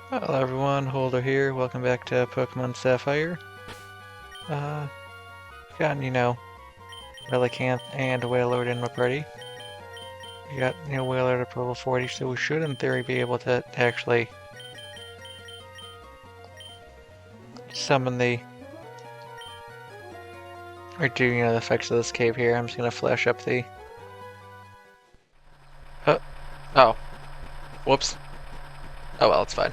Hello everyone, Holder here. Welcome back to Pokemon Sapphire. Got, Relicanth and Wailord in my party. We got, Wailord up to level 40, so we should in theory be able to actually summon or do, the effects of this cave here. I'm just gonna flash up the... Oh, whoops. Oh well, it's fine.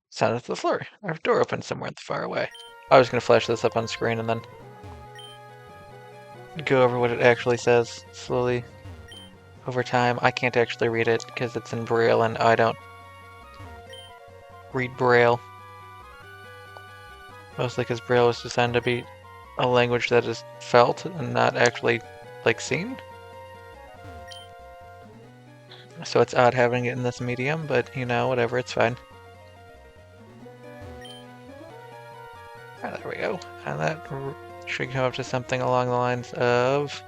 Sounded to the floor. Our door opened somewhere far away. I was gonna flash this up on screen and then go over what it actually says slowly over time. I can't actually read it because it's in Braille and I don't read Braille. Mostly because Braille is designed to be a language that is felt and not actually, seen. So it's odd having it in this medium, but, whatever, it's fine. Ah, there we go. And that should come up to something along the lines of...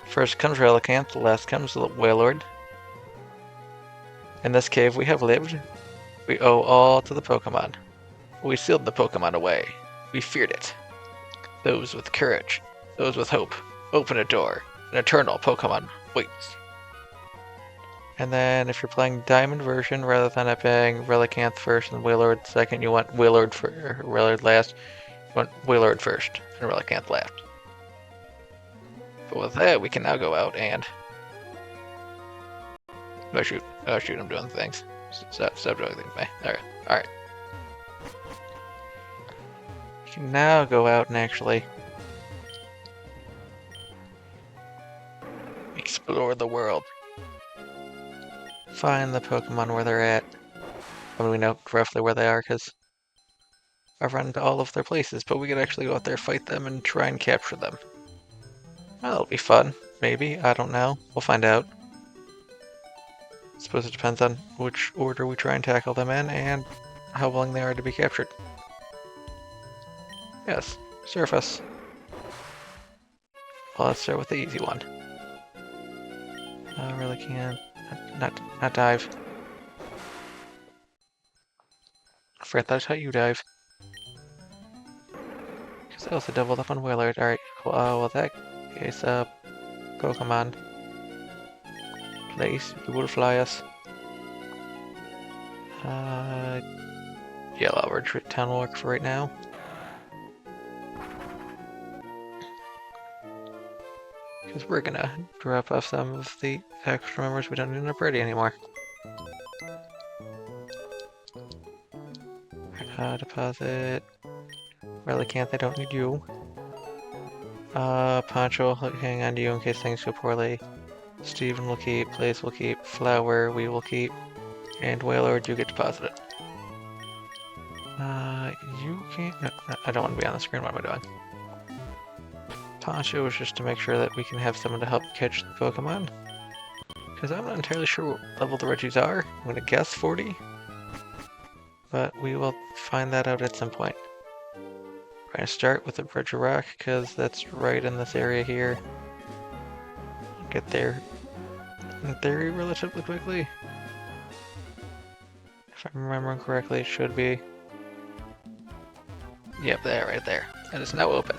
First comes Relicanth, last comes Wailord. In this cave we have lived. We owe all to the Pokemon. We sealed the Pokemon away. We feared it. Those with courage, those with hope, open a door. An eternal Pokemon waits. And then if you're playing Diamond version, rather than it being Relicanth first and Wailord second, you want Wailord last. You want Wailord first and Relicanth last. But with that, we can now go out and... Oh shoot, I'm doing things. Stop doing things, man. Alright. We can now go out and actually... explore the world. Find the Pokemon where they're at. I mean, we know roughly where they are, because I've run into all of their places, but we could actually go out there, fight them, and try and capture them. Well, that'll be fun. Maybe. I don't know. We'll find out. I suppose it depends on which order we try and tackle them in, and how willing they are to be captured. Yes. Surface. Well, let's start with the easy one. I really can't. Not dive. I forgot that's how you dive. Because I also doubled up on Wailord. Alright, cool. Well, that case, Pokemon. Place, you will fly us. Yeah, I'll retreat town walk for right now. Because we're gonna drop off some of the extra members we don't need in our party anymore. Deposit. Relicanth, I don't need you. Poncho, hang on to you in case things go poorly. Steven will keep, Place will keep, Flower we will keep, and Wailord, you get deposited. You can't... No, I don't want to be on the screen, what am I doing? Poncho is just to make sure that we can have someone to help catch the Pokemon. Because I'm not entirely sure what level the Regis are. I'm going to guess 40. But we will find that out at some point. We're going to start with the Bridge of Rock, because that's right in this area here. Get there, in theory, relatively quickly. If I'm remembering correctly, it should be... Yep, there, right there. And it's now open.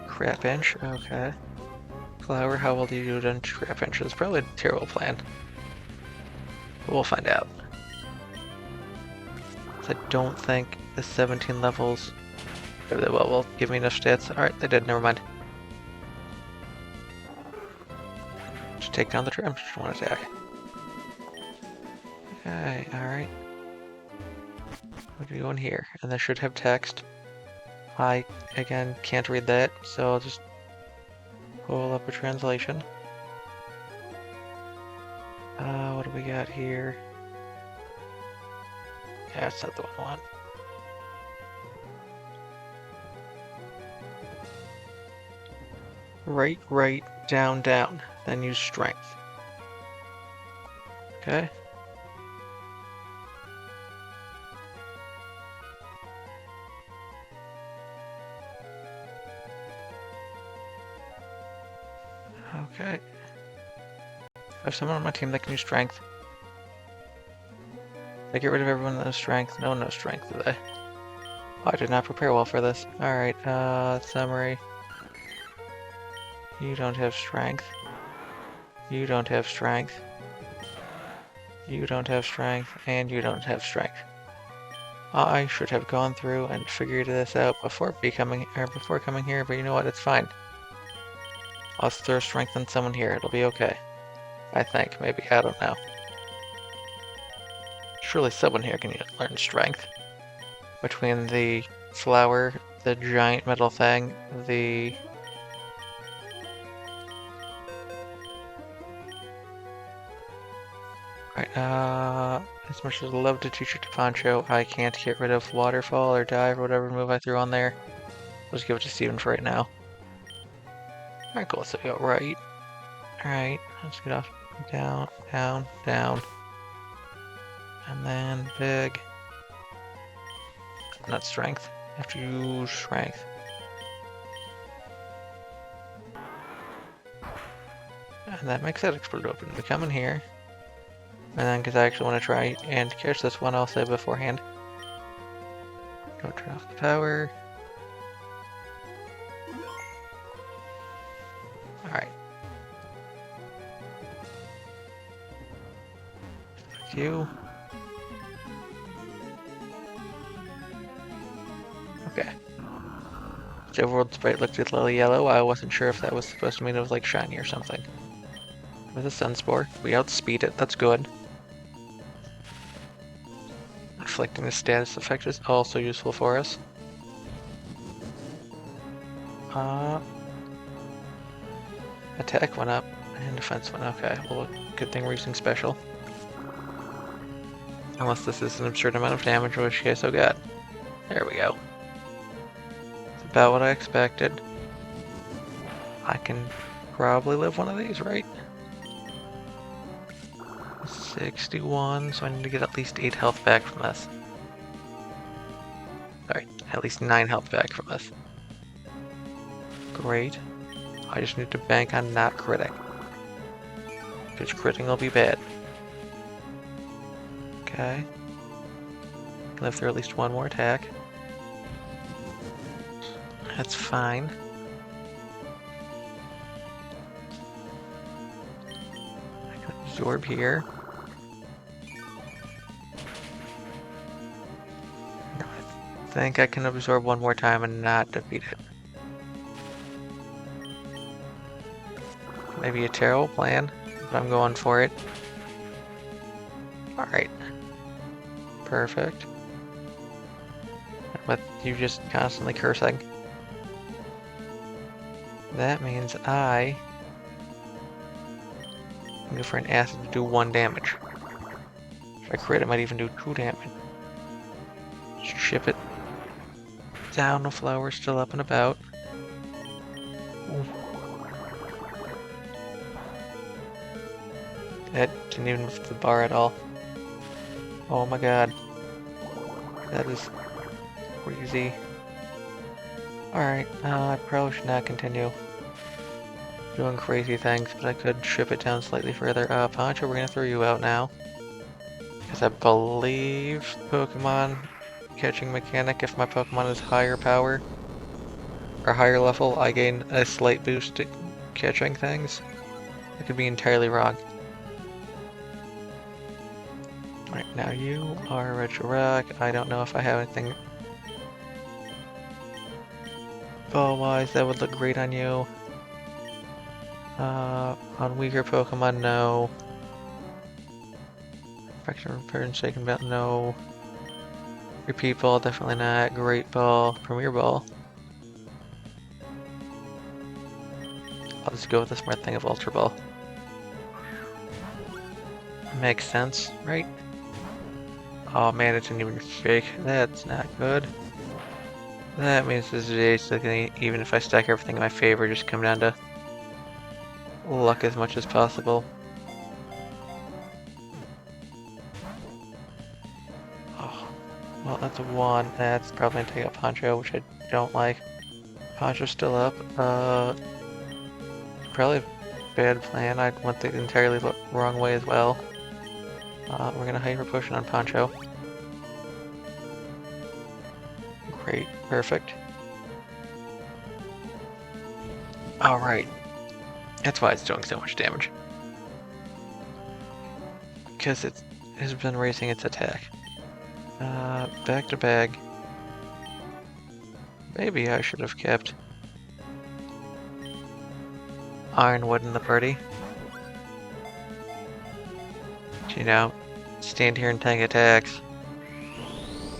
Crapinch, okay. Flower, how will you do it on Crapinch? It's probably a terrible plan. But we'll find out. I don't think the 17 levels will give me enough stats. Alright, they did, never mind. Just take down the tram, just one attack. Okay, alright. What are we doing here? And this should have text. I, again, can't read that, so I'll just pull up a translation. What do we got here? Yeah, that's not the one I want. Right, down, then use strength. Okay. Okay. I have someone on my team that can use strength. They get rid of everyone that has strength. No one knows strength, do they? Oh, I did not prepare well for this. Alright, summary. You don't have strength. You don't have strength. You don't have strength, and you don't have strength. I should have gone through and figured this out before coming here, but you know what? It's fine. I'll throw strength on someone here. It'll be okay. I think, maybe. I don't know. Surely someone here can learn strength. Between the flower, the giant metal thing, the... Right, as much as I'd love to teach it to Poncho, I can't get rid of Waterfall or Dive or whatever move I threw on there. I'll just give it to Steven for right now. Alright, cool, so we go right. Alright, let's get off. Down, down, down. And then big. Not strength. I have to use strength. And that makes that explode open. We come in here. And then, because I actually want to try and catch this one, I'll say beforehand. Don't turn off the power. Alright. Fuck you. Okay. The overworld sprite looked a little yellow. I wasn't sure if that was supposed to mean it was like shiny or something. With a Sunspore, we outspeed it, that's good. Inflicting the status effect is also useful for us. Attack went up, and defense went up. Okay, well, good thing we're using special. Unless this is an absurd amount of damage, in which case, oh god. There we go. It's about what I expected. I can probably live one of these, right? 61, so I need to get at least 8 health back from this. Sorry, at least 9 health back from this. Great. I just need to bank on not critting. Because critting will be bad. Okay. Live through at least one more attack. That's fine. I can absorb here. I think I can absorb one more time and not defeat it. Maybe a terrible plan, but I'm going for it. Alright. Perfect. With you just constantly cursing. That means I can go for an acid to do 1 damage. If I crit, it might even do 2 damage. Just ship it down. The flower's still up and about. Ooh. That didn't even lift the bar at all. Oh my god. That is crazy. Alright, I probably should not continue doing crazy things, but I could ship it down slightly further. Poncho, we're gonna throw you out now. Because I believe Pokemon catching mechanic, if my Pokemon is higher power or higher level, I gain a slight boost to catching things. I could be entirely wrong. Right, now you are a Regirock. I don't know if I have anything ball-wise that would look great on you. On weaker Pokemon, no. Fraction Repair and Shaken Belt, no. Repeat Ball, definitely not. Great Ball, Premier Ball. I'll just go with the smart thing of Ultra Ball. Makes sense, right? Oh man, it didn't even shake. That's not good. That means this is basically, even if I stack everything in my favor, just come down to luck as much as possible. Oh, well, that's a 1. That's probably gonna take out Poncho, which I don't like. Poncho's still up. Probably bad plan. I went the entirely wrong way as well. We're gonna Hyper Potion on Poncho. Great, perfect. Alright. That's why it's doing so much damage. Because it has been raising its attack. Back to bag. Maybe I should have kept Ironwood in the party. You know, stand here and tank attacks.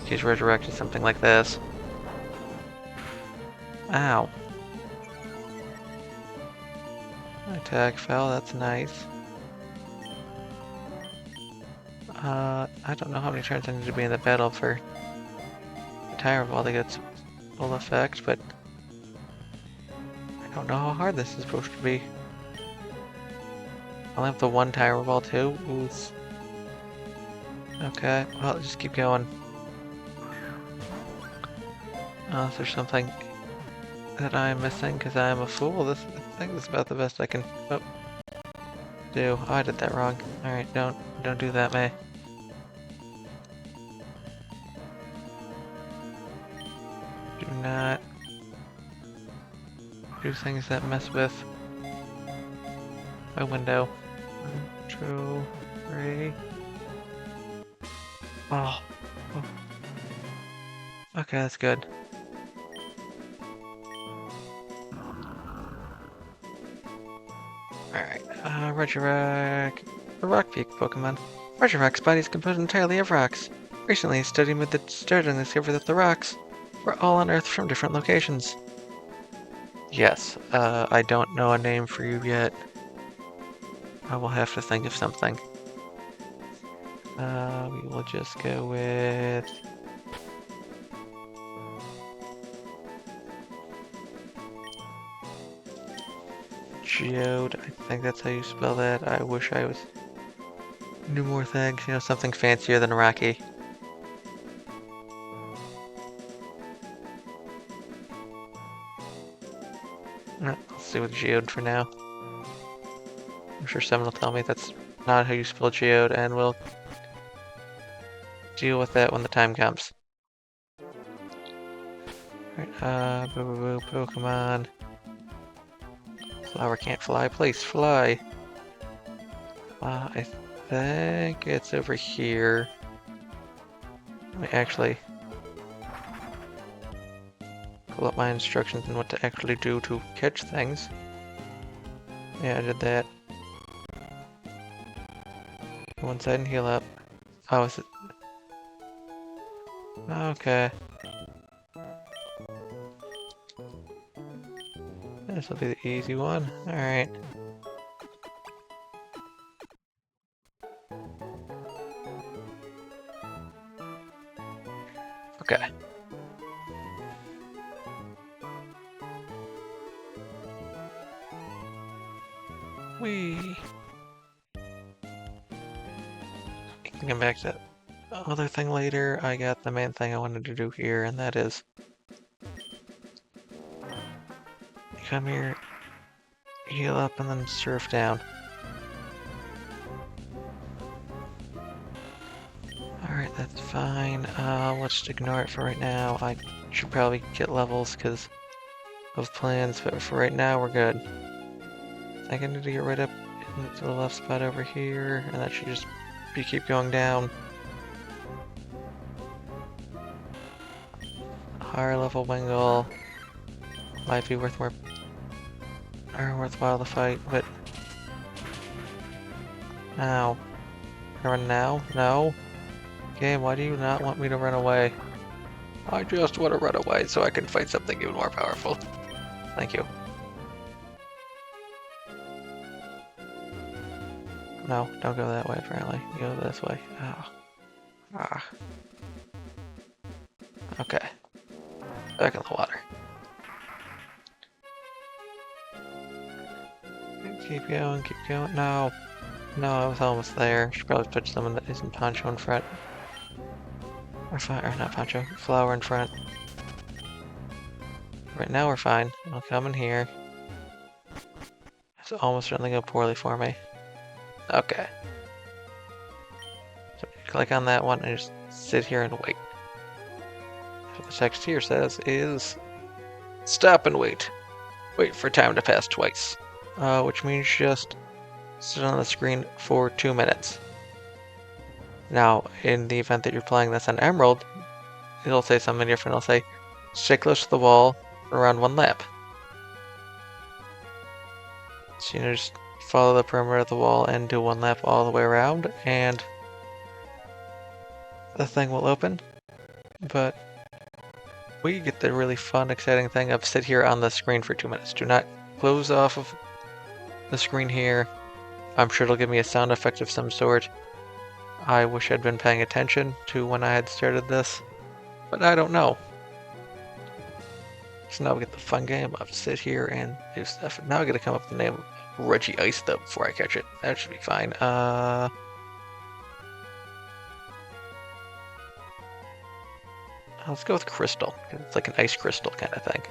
She's resurrected something like this. Ow. Attack fell, that's nice. I don't know how many turns I need to be in the battle for the Tire Ball to get full effect, but I don't know how hard this is supposed to be. I'll have the one Tire Ball too. Ooh. Okay, well, just keep going. Is there something that I'm missing because I am a fool? I think this is about the best I can do. Oh, I did that wrong. Alright, don't do that, May. Do not do things that mess with my window. 1, 2, 3. Oh. Okay, that's good. Alright, Regirak. A rock peak Pokemon. Regirak's body is composed entirely of rocks. Recently, studying with the started and discovered that the rocks were all unearthed from different locations. Yes, I don't know a name for you yet. I will have to think of something. We will just go with... Geode, I think that's how you spell that. I wish I knew more things, you know, something fancier than Rocky. No, I'll stay with Geode for now. I'm sure someone will tell me that's not how you spell Geode, and we'll deal with that when the time comes. Alright, boo, Pokemon. Flower can't fly, please fly. I think it's over here. Let me actually pull up my instructions on what to actually do to catch things. Yeah, I did that. Go inside and heal up. Oh, is it? Okay. This will be the easy one. Alright. Okay. Whee! You can come back to that other thing later. I got the main thing I wanted to do here, and that is... come here, heal up, and then surf down. Alright, that's fine. Let's just ignore it for right now. I should probably get levels because of plans, but for right now we're good. I think I need to get right up into the left spot over here, and that should just keep going down. Higher level Wingull might be worthwhile to fight, but... Ow. Can I run now? No? Game, why do you not want me to run away? I just want to run away so I can fight something even more powerful. Thank you. No, don't go that way apparently. You go this way. Oh. Ah. Okay. Back in the water. Keep going, keep going. No. No, I was almost there. Should probably put someone that isn't Poncho in front. Or not Poncho, Flower in front. Right now we're fine. I'll come in here. It's almost starting to go poorly for me. Okay. So click on that one and just sit here and wait. What the text here says is stop and wait. Wait for time to pass twice. Which means just sit on the screen for 2 minutes. Now, in the event that you're playing this on Emerald, it'll say something different. It'll say, stay close to the wall for around 1 lap. So, just follow the perimeter of the wall and do 1 lap all the way around, and the thing will open. But we get the really fun, exciting thing of sit here on the screen for 2 minutes. Do not close off of the screen here. I'm sure it'll give me a sound effect of some sort. I wish I'd been paying attention to when I had started this, but I don't know. So now we get the fun game of sit here and do stuff. Now I gotta come up with the name of Reggie Ice though before I catch it. That should be fine. Let's go with Crystal. It's like an ice crystal kind of thing.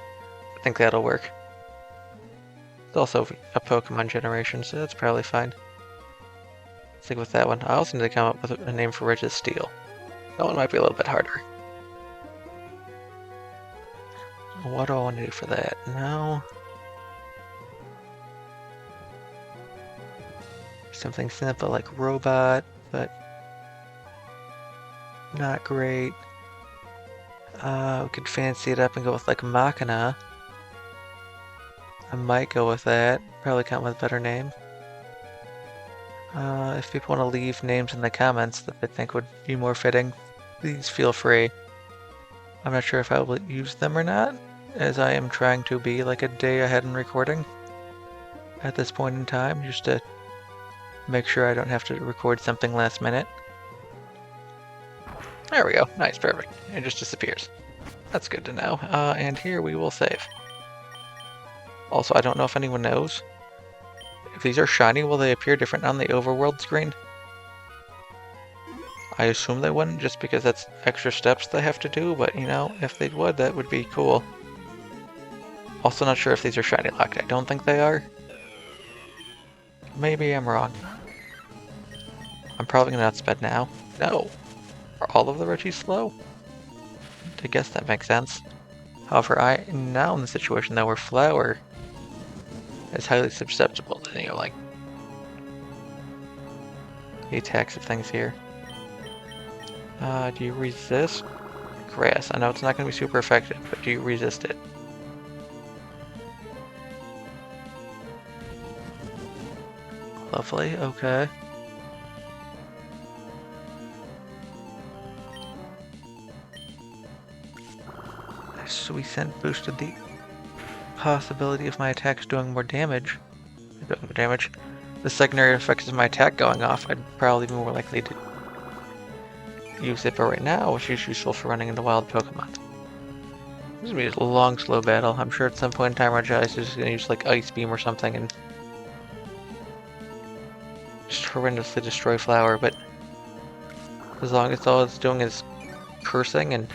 I think that'll work. It's also a Pokemon generation, so that's probably fine. Stick with that one. I also need to come up with a name for Regis Steel. That one might be a little bit harder. What do I want to do for that? No. Something simple like robot, but not great. We could fancy it up and go with like Machina. I might go with that. Probably come up with a better name. If people want to leave names in the comments that they think would be more fitting, please feel free. I'm not sure if I will use them or not, as I am trying to be like a day ahead in recording at this point in time, just to make sure I don't have to record something last minute. There we go. Nice, perfect. It just disappears. That's good to know. And here we will save. Also, I don't know if anyone knows. If these are shiny, will they appear different on the overworld screen? I assume they wouldn't, just because that's extra steps they have to do, but you know, if they would, that would be cool. Also not sure if these are shiny locked. I don't think they are. Maybe I'm wrong. I'm probably gonna outspend now. No! Are all of the Regis slow? I guess that makes sense. However, I am now in the situation that where Flower is highly susceptible to, you know, like, the attacks of things here. Do you resist? Grass. I know it's not going to be super effective, but do you resist it? Lovely, okay. Sweet Scent boosted the possibility of my attacks doing more damage. The secondary effects of my attack going off, I'd probably be more likely to use it, but right now, which is useful for running into wild Pokemon. This is going to be a long, slow battle. I'm sure at some point in time, Regis is just going to use like Ice Beam or something and just horrendously destroy Flower, but as long as all it's doing is cursing and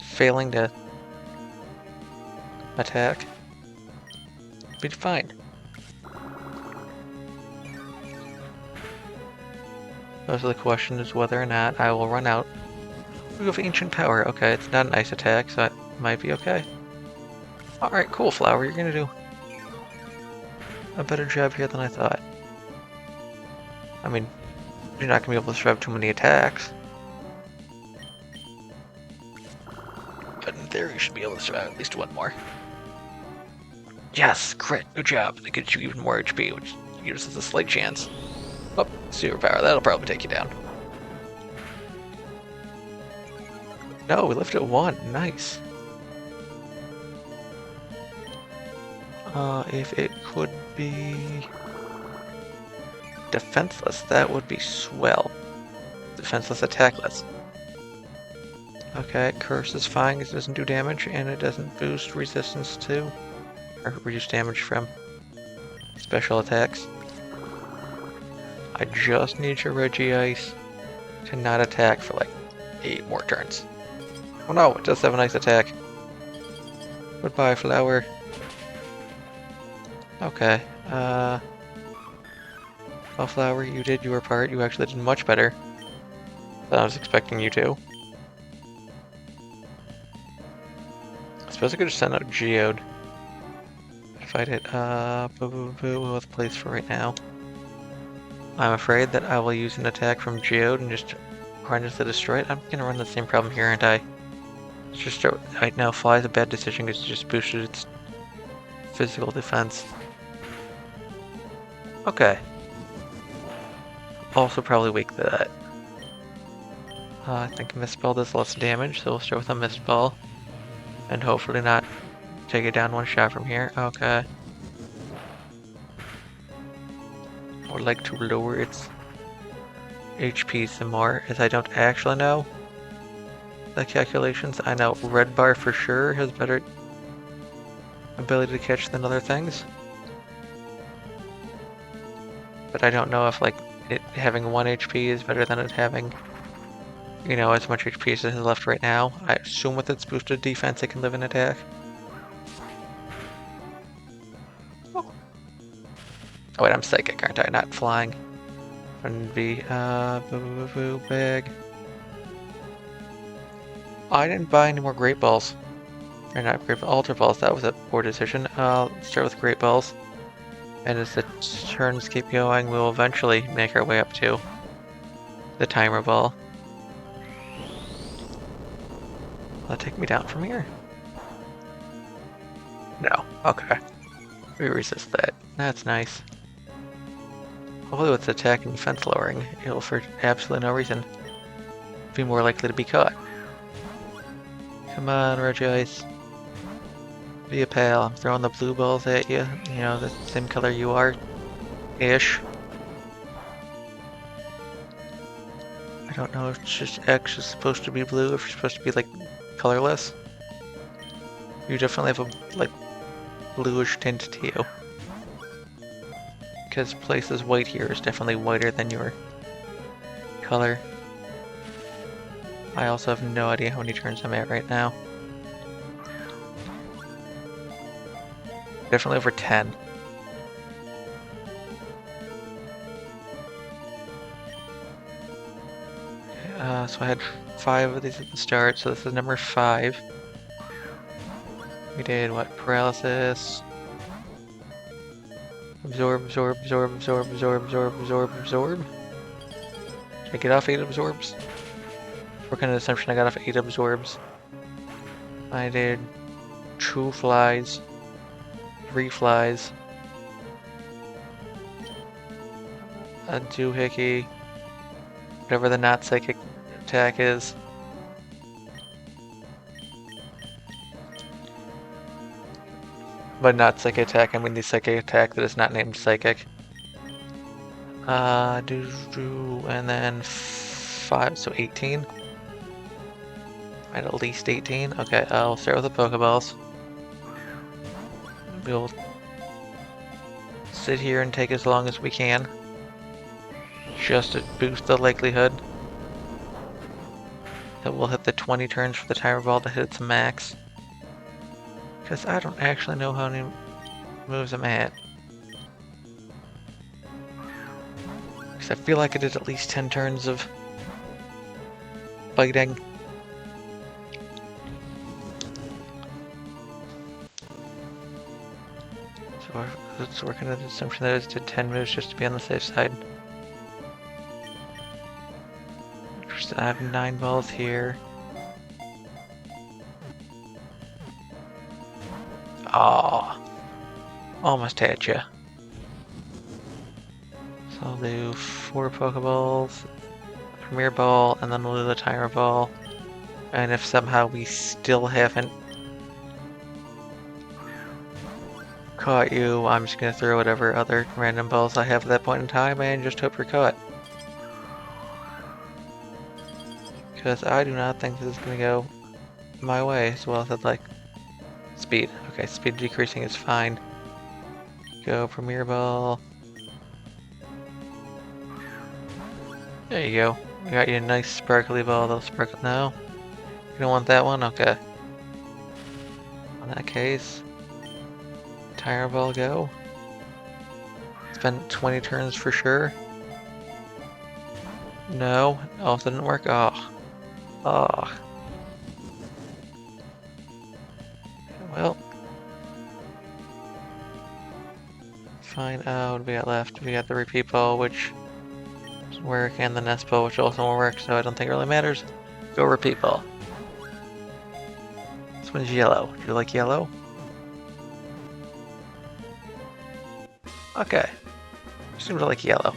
failing to attack, be fine. Also the question is whether or not I will run out. We go for Ancient Power. Okay, it's not an ice attack, so it might be okay. Alright, cool, Flower. You're gonna do a better job here than I thought. I mean, you're not gonna be able to survive too many attacks. But in theory, you should be able to survive at least one more. Yes, crit. Good job. That gets you even more HP, which gives us a slight chance. Oh, superpower. That'll probably take you down. No, we left at 1. Nice. If it could be defenseless, that would be swell. Defenseless, attackless. Okay, Curse is fine because it doesn't do damage, and it doesn't boost resistance to, or reduce damage from special attacks. I just need your Regice to not attack for like 8 more turns. Oh no, it does have a nice attack. Goodbye, Flower. Okay. Bellflower, you did your part. You actually did much better than I was expecting you to. I suppose I could just send out Geode. Fight it. Boo. With place for right now. I'm afraid that I will use an attack from Geode and just run into destroy it. I'm gonna run the same problem here, aren't I? Let's just start right now. Fly is a bad decision because it just boosted its physical defense. Okay. Also probably weak to that. I think Mist Ball does less damage, so we'll start with a Mist Ball. And hopefully not take it down one shot from here. Okay. I would like to lower its HP some more, as I don't actually know the calculations. I know Red Bar for sure has better ability to catch than other things. But I don't know if like it having 1 HP is better than it having, you know, as much HP as it has left right now. I assume with its boosted defense it can live in attack. Oh wait, I'm psychic, aren't I? Not flying. Wouldn't be big. I didn't buy any more Great Balls. Or not Great Ultra Balls, that was a poor decision. Let's start with Great Balls. And as the turns keep going, we'll eventually make our way up to the Timer Ball. Will that take me down from here? No. Okay. We resist that. That's nice. Hopefully with attack and defense lowering, it'll for absolutely no reason be more likely to be caught. Come on, Regis. Be a pal. I'm throwing the blue balls at you. You know, the same color you are. Ish. I don't know if it's just X is supposed to be blue, if you're supposed to be like colorless. You definitely have a like bluish tint to you. Because places white here is definitely whiter than your color. I also have no idea how many turns I'm at right now. Definitely over 10. So I had 5 of these at the start, so this is number 5. We did what? Paralysis. Absorb. Did I get off 8 absorbs? Working on the assumption I got off 8 absorbs. I did 2 flies, 3 flies, a doohickey, whatever the not psychic attack is. But not psychic attack, I mean the psychic attack that is not named psychic. And then 5, so 18. At least 18. Okay, I'll start with the Pokeballs. We'll sit here and take as long as we can, just to boost the likelihood that we'll hit the 20 turns for the Timer Ball to hit its max. Because I don't actually know how many moves I'm at. Because I feel like I did at least 10 turns of biting. So let's work under the assumption that I did 10 moves just to be on the safe side. I have 9 balls here. Oh, almost had you. So I'll do 4 Pokeballs, Premier Ball, and then we'll do the Timer Ball. And if somehow we still haven't caught you, I'm just gonna throw whatever other random balls I have at that point in time and just hope you're caught. Because I do not think this is gonna go my way as well as I'd like. Speed. Okay, speed decreasing is fine. Go Premier Ball. There you go. We got you a nice sparkly ball. That'll sparkle. No? You don't want that one? Okay. In that case, Timer Ball go. spent 20 turns for sure. No, also didn't work. Oh. Oh. Well. Fine. What do we got left? We got the repeat ball, which doesn't work, and the nest ball, which also won't work, so I don't think it really matters. Go repeat ball. This one's yellow. Do you like yellow? Okay. Seems to like yellow.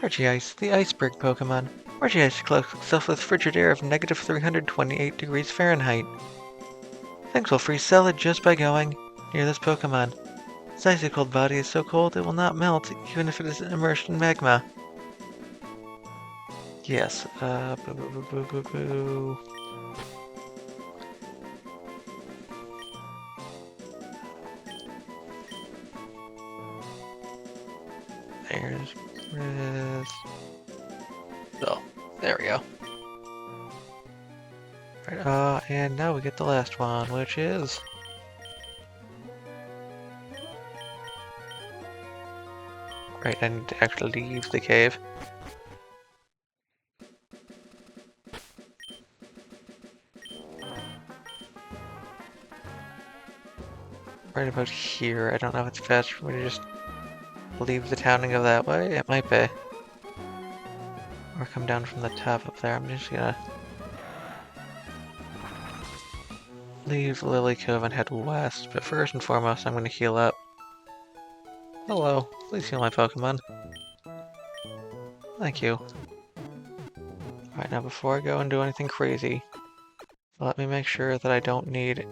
Regis, the iceberg Pokemon. Regis cloaks itself with frigid air of negative 328 degrees Fahrenheit. Things will freeze solid just by going near this Pokemon. Its icy cold body is so cold it will not melt even if it is immersed in magma. Yes, boo boo boo boo boo boo. There's this. So, there we go. Right, and now we get the last one, which is... Right, I need to actually leave the cave. Right about here. I don't know if it's faster for me to just leave the town and go that way. It might be. Or come down from the top up there. I'm just gonna leave Lily Cove and head west. But first and foremost, I'm gonna heal up. Hello. Please heal my Pokemon. Thank you. Alright, now before I go and do anything crazy, let me make sure that I don't need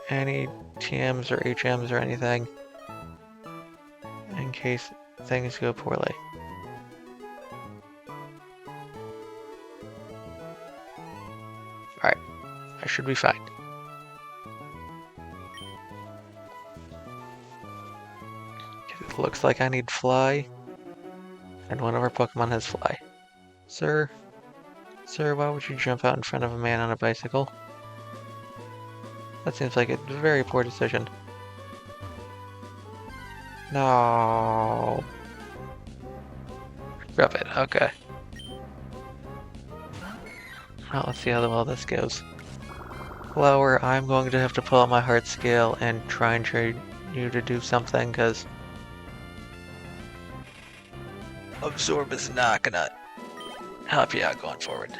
any TMs or HMs or anything in case things go poorly. Alright, I should be fine. It looks like I need Fly, and one of our Pokemon has Fly. Sir, why would you jump out in front of a man on a bicycle? That seems like a very poor decision. No. Drop it, okay. Well, let's see how well this goes. Flower, I'm going to have to pull out my heart scale and try and trade you to do something, because Absorb is not gonna help you out going forward.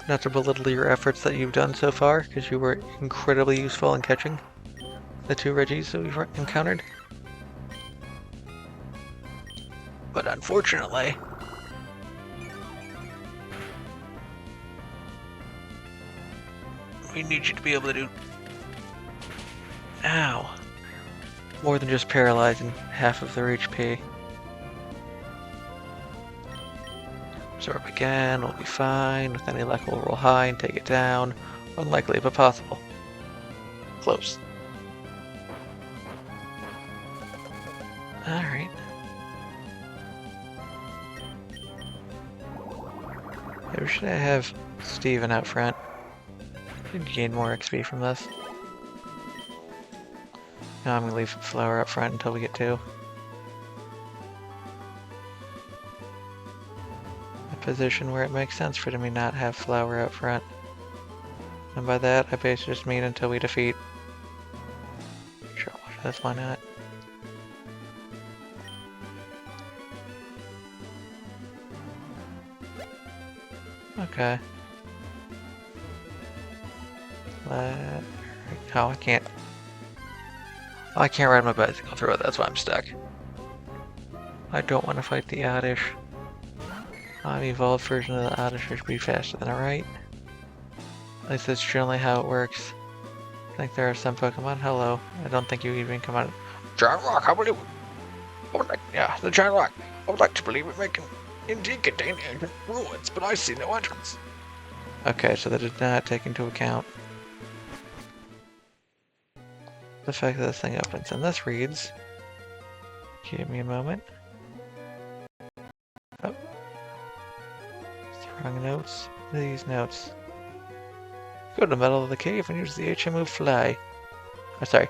Not to belittle your efforts that you've done so far, because you were incredibly useful in catching the two Regis that we've encountered. But unfortunately, we need you to be able to do... Ow. More than just paralyzing half of their HP. Absorb again, we'll be fine. With any luck, we'll roll high and take it down. Unlikely, but possible. Close. Alright. Maybe should I have Steven out front? Should gain more XP from this. No, I'm gonna leave Flower up front until we get to a position where it makes sense for me not have Flower out front. And by that, I basically just mean until we defeat. Sure, that's why not. Okay. Oh, I can't. Oh, I can't ride my bicycle through it, that's why I'm stuck. I don't want to fight the Oddish. My evolved version of the Oddish should be faster than a right. At least that's generally how it works. I think there are some Pokemon. Hello. I don't think you even come out. Giant Rock, I believe. Yeah, the Giant Rock. I would like to believe it may indeed contain ancient ruins, but I see no entrance. Okay, so that did not take into account the fact that this thing opens. And this reads... Give me a moment. Oh. Wrong notes. These notes. Go to the middle of the cave and use the HM move fly. Oh, sorry.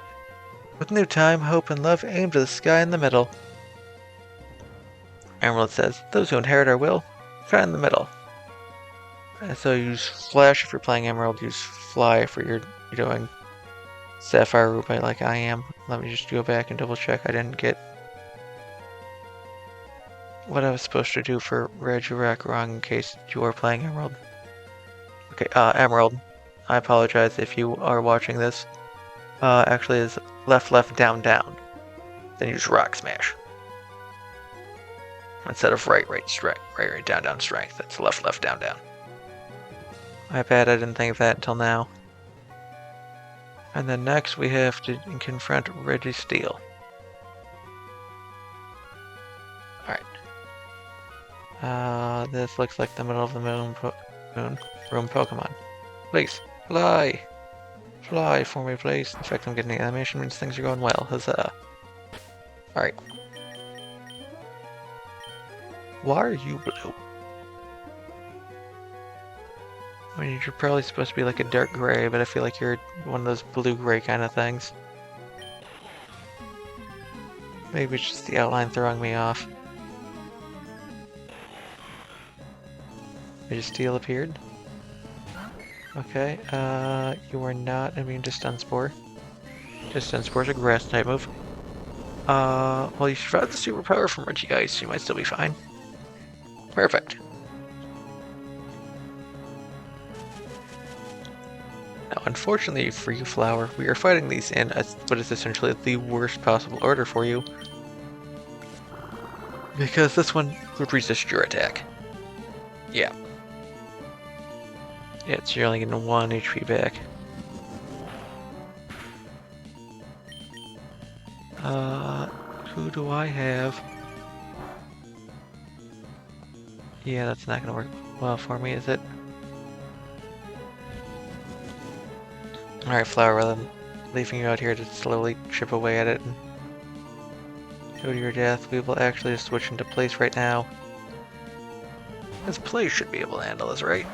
With new time, hope, and love, aim to the sky in the middle. Emerald says, those who inherit our will, try in the middle. So use Flash if you're playing Emerald, use Fly if you're doing Sapphire Ruby like I am. Let me just go back and double check I didn't get what I was supposed to do for Regirak wrong in case you are playing Emerald. Okay, Emerald, I apologize if you are watching this. Actually is left, left, down, down. Then use Rock Smash. Instead of right, right, strength. Right, right, down, down, strength. That's left, left, down, down. My bad, I didn't think of that until now. And then next we have to confront Regis Steel. Alright. This looks like the middle of the room Pokemon. Please, fly! Fly for me, please. In fact, I'm getting the animation, means things are going well. Huzzah. Alright. Why are you blue? I mean, you're probably supposed to be like a dark gray, but I feel like you're one of those blue-gray kind of things. Maybe it's just the outline throwing me off. Regis Steel appeared. Okay, you are not immune to Stun Spore. Stun Spore's a grass type move. Well, you survived the superpower from Reggie Ice, you might still be fine. Perfect. Now, unfortunately for you, Flower, we are fighting these in what is essentially the worst possible order for you. Because this one would resist your attack. Yeah. Yeah, so you're only getting 1 HP back. Who do I have? Yeah, that's not gonna work well for me, is it? Alright, Flower, rather than leaving you out here to slowly chip away at it and go to your death, we will actually just switch into place right now. This place should be able to handle this, right?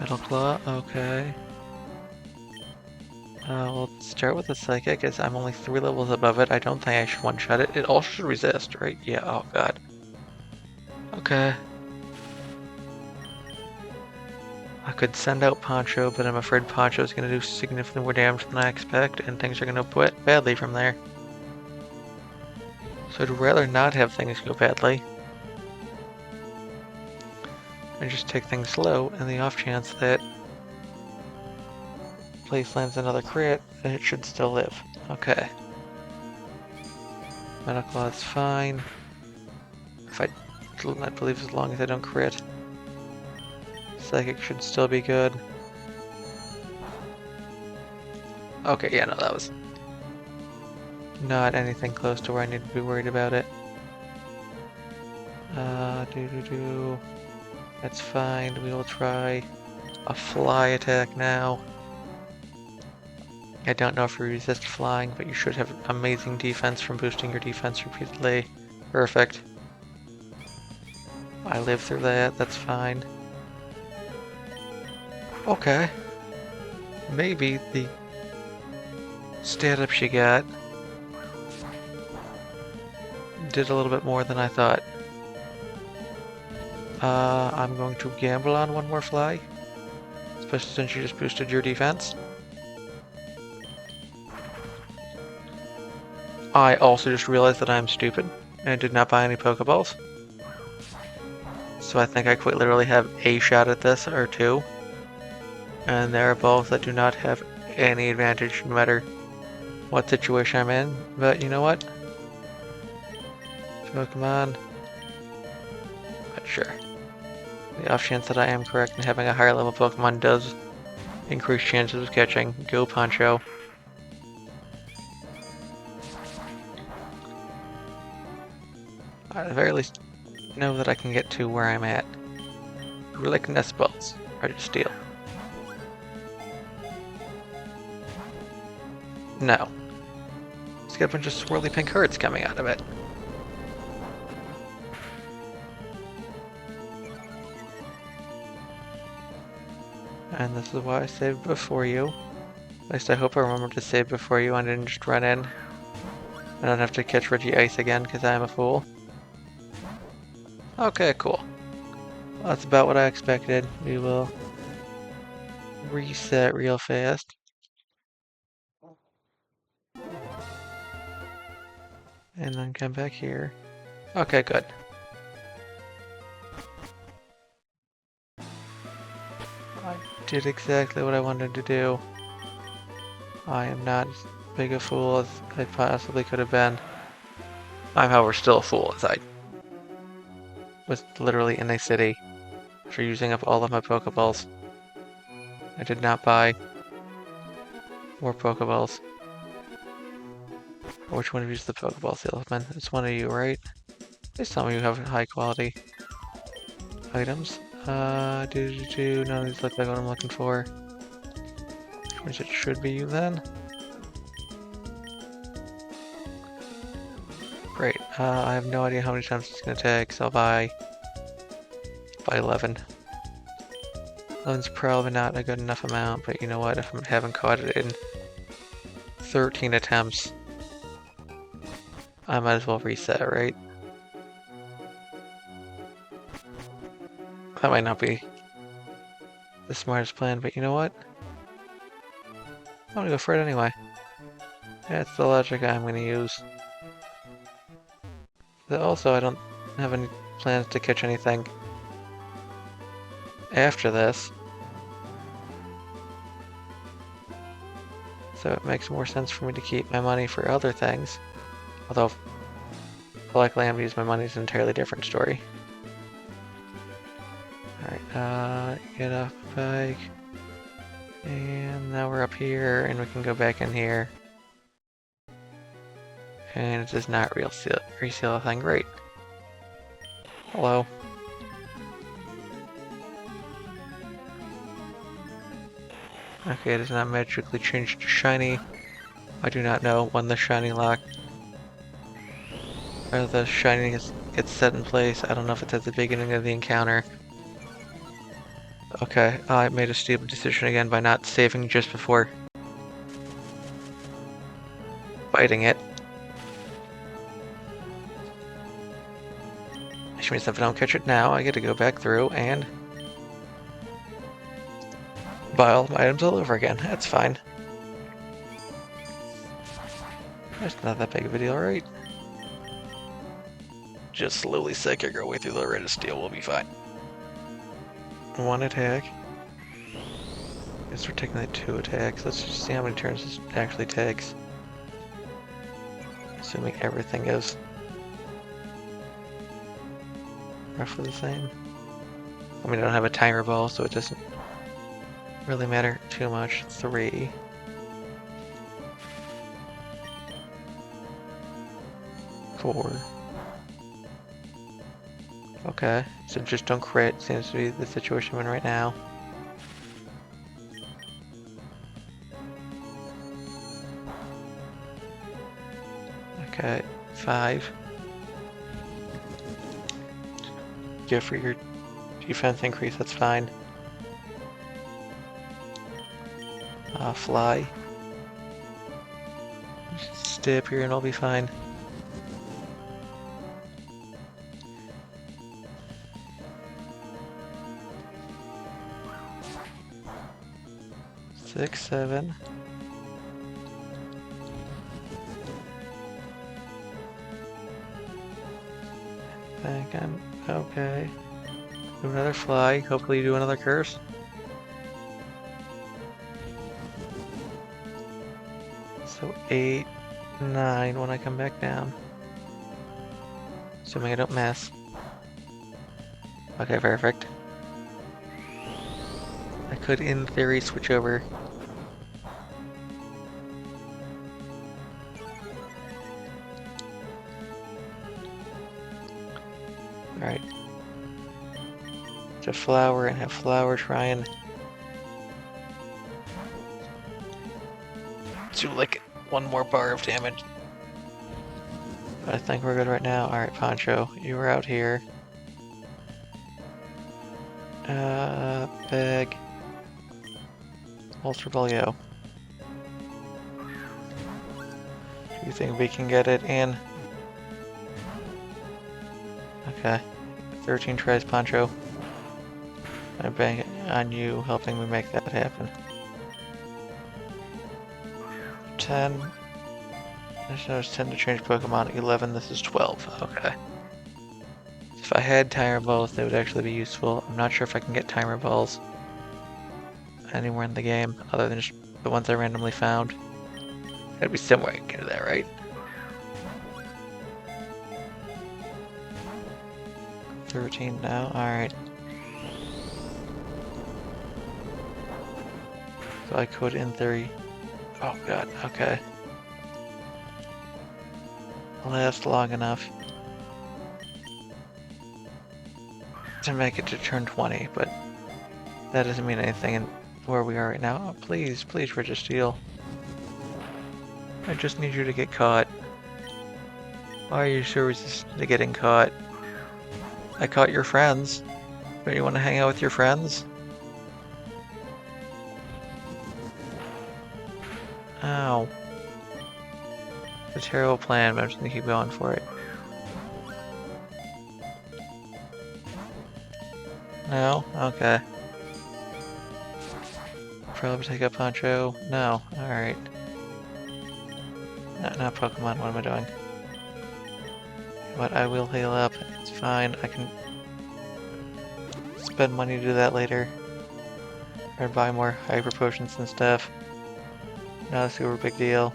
Metal Claw, okay. We'll start with the Psychic, as I'm only 3 levels above it. I don't think I should one-shot it. It also should resist, right? Yeah, oh god. Okay. I could send out Poncho, but I'm afraid Poncho's going to do significantly more damage than I expect, and things are going to go badly from there. So I'd rather not have things go badly. And just take things slow, and the off chance that place lands another crit, then it should still live. Okay. Metal Claw is fine. I believe as long as I don't crit. Psychic should still be good. Okay, yeah, no, that was not anything close to where I need to be worried about it. That's fine. We will try a fly attack now. I don't know if you resist flying, but you should have amazing defense from boosting your defense repeatedly. Perfect. I lived through that, that's fine. Okay. Maybe the stat up she got did a little bit more than I thought. I'm going to gamble on one more fly, especially since you just boosted your defense. I also just realized that I'm stupid and did not buy any Pokeballs. So I think I quite literally have a shot at this, or 2. And there are balls that do not have any advantage no matter what situation I'm in. But you know what? Pokemon. But sure. The off chance that I am correct and having a higher level Pokemon does increase chances of catching. Go Poncho. At the very least, know that I can get to where I'm at. We're like nest balls. Ready to steal. No. It's got a bunch of swirly pink hearts coming out of it. And this is why I saved before you. At least I hope I remember to save before you and didn't just run in. I don't have to catch Reggie Ice again because I'm a fool. Okay, cool. Well, that's about what I expected. We will reset real fast. And then come back here. Okay, good. I did exactly what I wanted to do. I am not as big a fool as I possibly could have been. I'm, however, still a fool, as I was literally in a city after using up all of my Pokeballs. I did not buy more Pokeballs. Which one of you is the Pokeball salesman? It's one of you, right? Please tell me you have high quality items. None of these look like what I'm looking for. Which means it should be you then. Great. I have no idea how many times it's gonna take, so I'll buy 11. 11's probably not a good enough amount, but you know what? If I haven't caught it in 13 attempts, I might as well reset, right? That might not be the smartest plan, but you know what? I'm gonna go for it anyway. That's the logic I'm gonna use. Also, I don't have any plans to catch anything after this. So it makes more sense for me to keep my money for other things. Although, likely I'm gonna use my money is an entirely different story. Alright, get off the bike. And now we're up here, and we can go back in here. And it does not reseal a thing. Great. Hello. Okay, it does not magically change to shiny. I do not know when the shiny lock or the shiny gets set in place. I don't know if it's at the beginning of the encounter. Okay, I made a stupid decision again by not saving just before fighting it. Which means if I don't catch it now, I get to go back through and buy all my items all over again. That's fine. That's not that big of a deal, right? Just slowly psychic our way through the red steel, we'll be fine. One attack. Guess we're taking like 2 attacks. Let's just see how many turns this actually takes. Assuming everything is roughly the same. I mean, I don't have a timer ball, so it doesn't really matter too much. 3. Four. Okay, so just don't crit seems to be the situation I'm in right now. Okay, 5. Go for your defense increase, that's fine. Fly. Just stay up here and I'll be fine. Six, 7. I think I'm okay. Do another fly. Hopefully you do another curse. So 8, 9 when I come back down. Assuming I don't miss. Okay, perfect. I could, in theory, switch over. Alright. To flower and have flower try and do like 1 more bar of damage. But I think we're good right now. Alright, Poncho, you were out here. Bag. Ultra Ball, yo. Do you think we can get it in? Okay. 13 tries, Poncho. I bank on you helping me make that happen. 10. This shows 10 to change Pokemon. 11, this is 12. Okay. If I had Timer Balls, they would actually be useful. I'm not sure if I can get Timer Balls anywhere in the game, other than just the ones I randomly found. Gotta be some way I can get to that, right? 13 now, alright. So I could, in theory... Oh god, okay. Last long enough to make it to turn 20, but that doesn't mean anything in where we are right now. Oh, please, please, Regis. I just need you to get caught. Why are you so resistant to getting caught? I caught your friends. Don't you want to hang out with your friends? Ow. It's a terrible plan, but I'm just gonna keep going for it. No? Okay. Probably take out Poncho. No. Alright. No, not Pokemon. What am I doing? But I will heal up. It's fine. I can spend money to do that later. Or buy more hyper potions and stuff. Not a super big deal.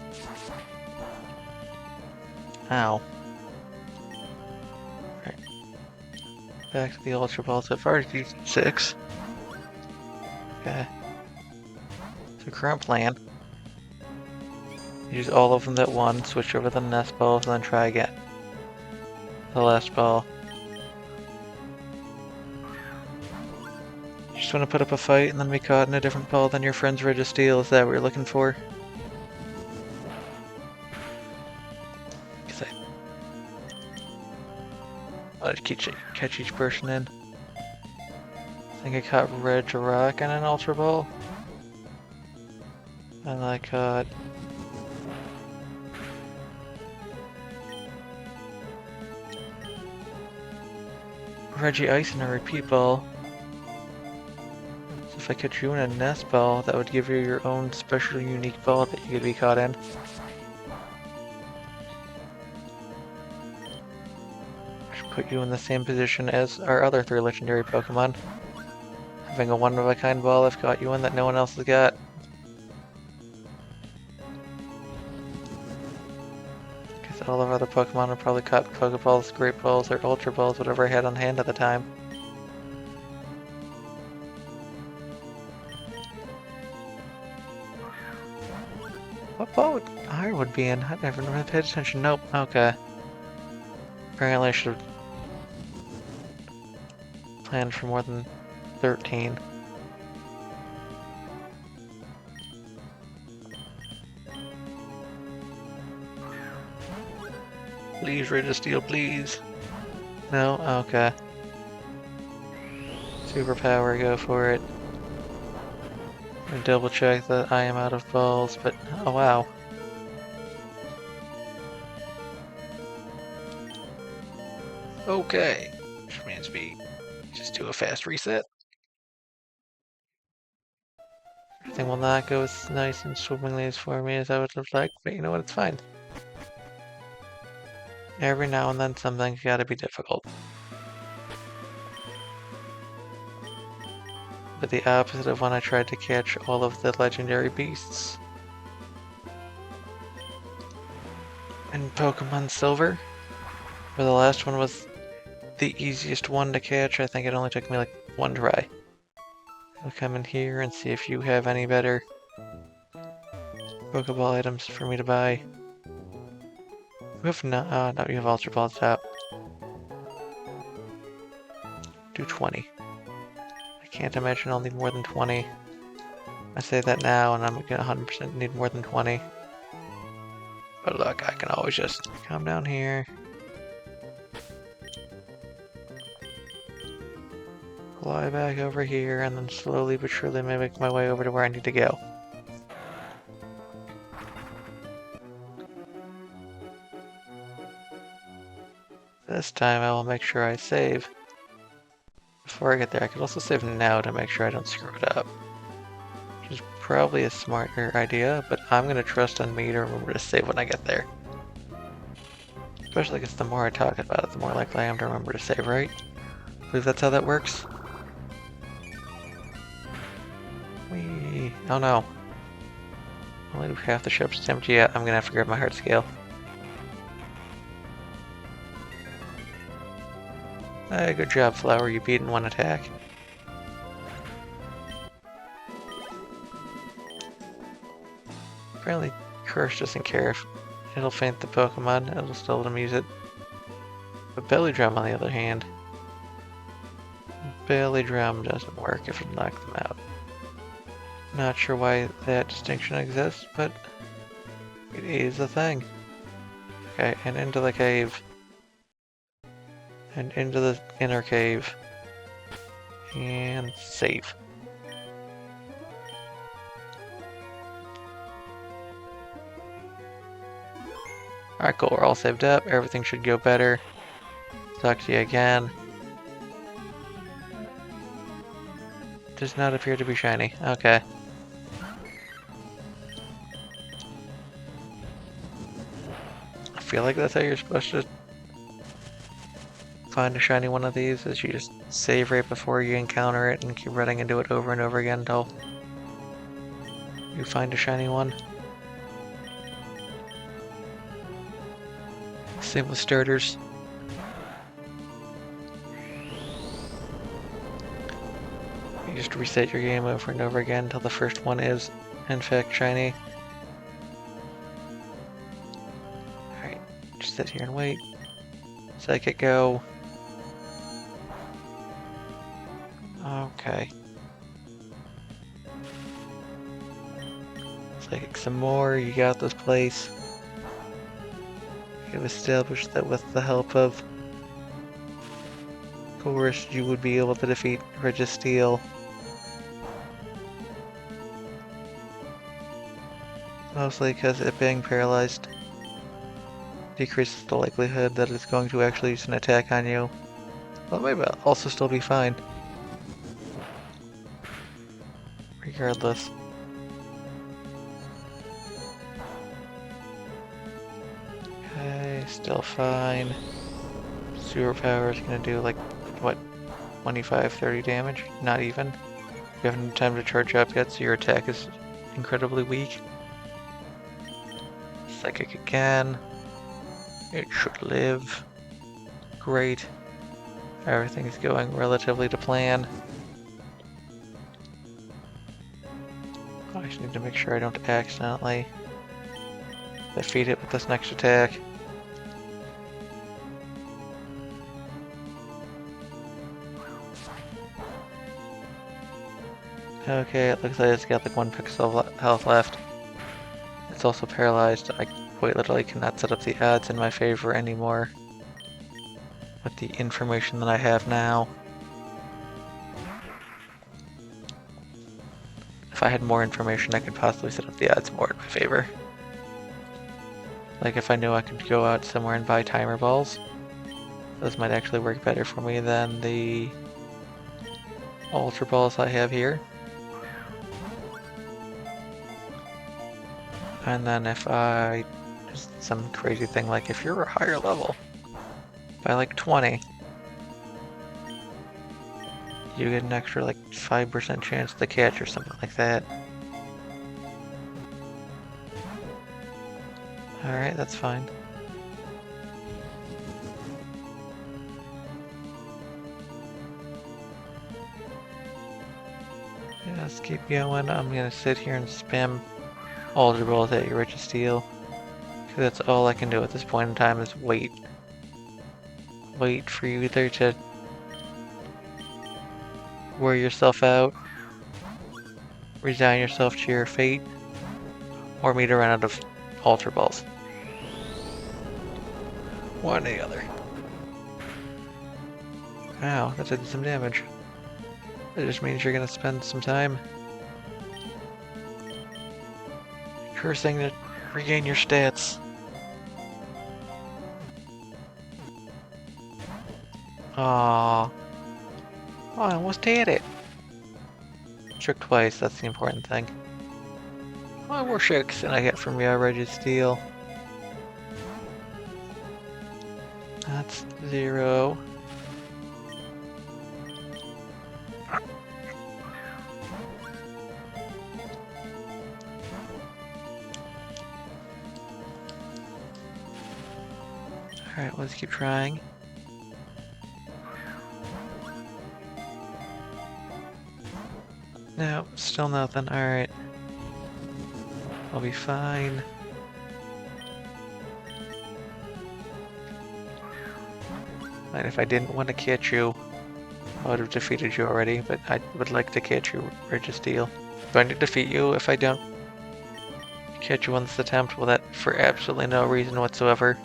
Ow. Right. Back to the Ultra Ball. So I've already used 6. Okay. So current plan. Use all of them at once, switch over the nest balls, and then try again. The last ball. You just want to put up a fight and then be caught in a different ball than your friend's Regis. Is that what you're looking for? I'd catch each person in. I think I caught Regirock in an Ultra Ball. And I caught... Regice in a repeat ball. So if I catch you in a nest ball, that would give you your own special unique ball that you could be caught in. Put you in the same position as our other 3 legendary Pokemon. Having a one-of-a-kind ball I've got you in that no one else has got. Because all of our other Pokemon are probably caught Pokeballs, Great Balls, or Ultra Balls, whatever I had on hand at the time. What ball would Ironwood be in? I never really paid attention. Nope. Okay. Apparently I should have planned for more than 13. Please, Regis, please. No? Okay. Superpower, go for it. I'm gonna double check that I am out of balls, but oh wow. Okay. Which means we just do a fast reset. Everything will not go as nice and swimmingly as for me as I would have liked, but you know what, it's fine. Every now and then something's gotta be difficult. But the opposite of when I tried to catch all of the legendary beasts. In Pokemon Silver, where the last one was the easiest one to catch, I think it only took me like 1 try. I'll come in here and see if you have any better Pokeball items for me to buy. You have no, no, you have Ultra Ball top. Do 20. I can't imagine I'll need more than 20. I say that now and I'm gonna 100% need more than 20. But look, I can always just come down here. Fly back over here and then slowly but surely make my way over to where I need to go. This time I will make sure I save before I get there. I could also save now to make sure I don't screw it up. Which is probably a smarter idea, but I'm going to trust on me to remember to save when I get there. Especially because the more I talk about it, the more likely I am to remember to save, right? I believe that's how that works. Oh no. Only half the ship's empty yet. I'm gonna have to grab my heart scale. Hey, good job, Flower. You beat in one attack. Apparently, Curse doesn't care if it'll faint the Pokemon. It'll still let him use it. But Belly Drum, on the other hand, Belly Drum doesn't work if it knocks them out. Not sure why that distinction exists, but it is a thing. Okay, and into the cave. And into the inner cave. And save. Alright, cool, we're all saved up. Everything should go better. Talk to you again. Does not appear to be shiny. Okay. I feel like that's how you're supposed to find a shiny one of these, is you just save right before you encounter it and keep running into it over and over again until you find a shiny one. Same with starters. You just reset your game over and over again until the first one is, in fact, shiny. Alright, just sit here and wait. Psychic go. Okay. Psychic some more, you got this place. You've established that with the help of Forrest, you would be able to defeat Regis. Mostly because it being paralyzed decreases the likelihood that it's going to actually use an attack on you. Well, maybe it'll also still be fine. Regardless. Okay, still fine. Super power is gonna do like, what, 25, 30 damage? Not even. You haven't had time to charge up yet, so your attack is incredibly weak. Psychic again. It should live. Great. Everything's going relatively to plan. I just need to make sure I don't accidentally defeat it with this next attack. Okay, it looks like it's got like 1 pixel of health left. It's also paralyzed. I quite literally cannot set up the odds in my favor anymore with the information that I have now. If I had more information, I could possibly set up the odds more in my favor. Like if I knew I could go out somewhere and buy timer balls, those might actually work better for me than the ultra balls I have here. And then if I, just some crazy thing like if you're a higher level, by like 20, you get an extra like 5% chance to catch or something like that. Alright, that's fine. Yeah, let's keep going. I'm gonna sit here and spam Ultra Balls at your Regis. Because that's all I can do at this point in time is wait. Wait for you either to wear yourself out, resign yourself to your fate, or me to run out of Ultra Balls. One or the other. Ow, that did some damage. That just means you're gonna spend some time cursing to regain your stats. Aww. Oh, I almost did it. Shook twice, that's the important thing. How many more shakes than I get from your Regis Steel? That's 0. Alright, let's keep trying. No, still nothing. Alright. I'll be fine. And if I didn't want to catch you, I would have defeated you already, but I would like to catch you, Regis Steel. Do I need to defeat you if I don't catch you on this attempt? Will that, for absolutely no reason whatsoever,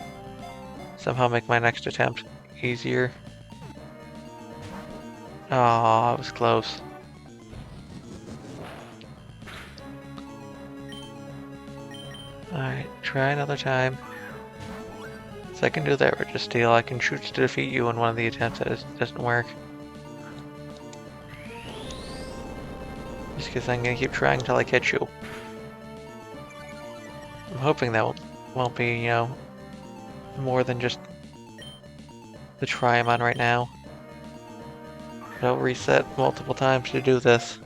somehow make my next attempt easier? Aw, it was close. Alright, try another time. So I can do that, Regis Steel. I can shoot to defeat you in one of the attempts that doesn't work. Just because I'm gonna keep trying until I catch you. I'm hoping that won't be, you know, more than just the try I'm on right now. But I'll reset multiple times to do this.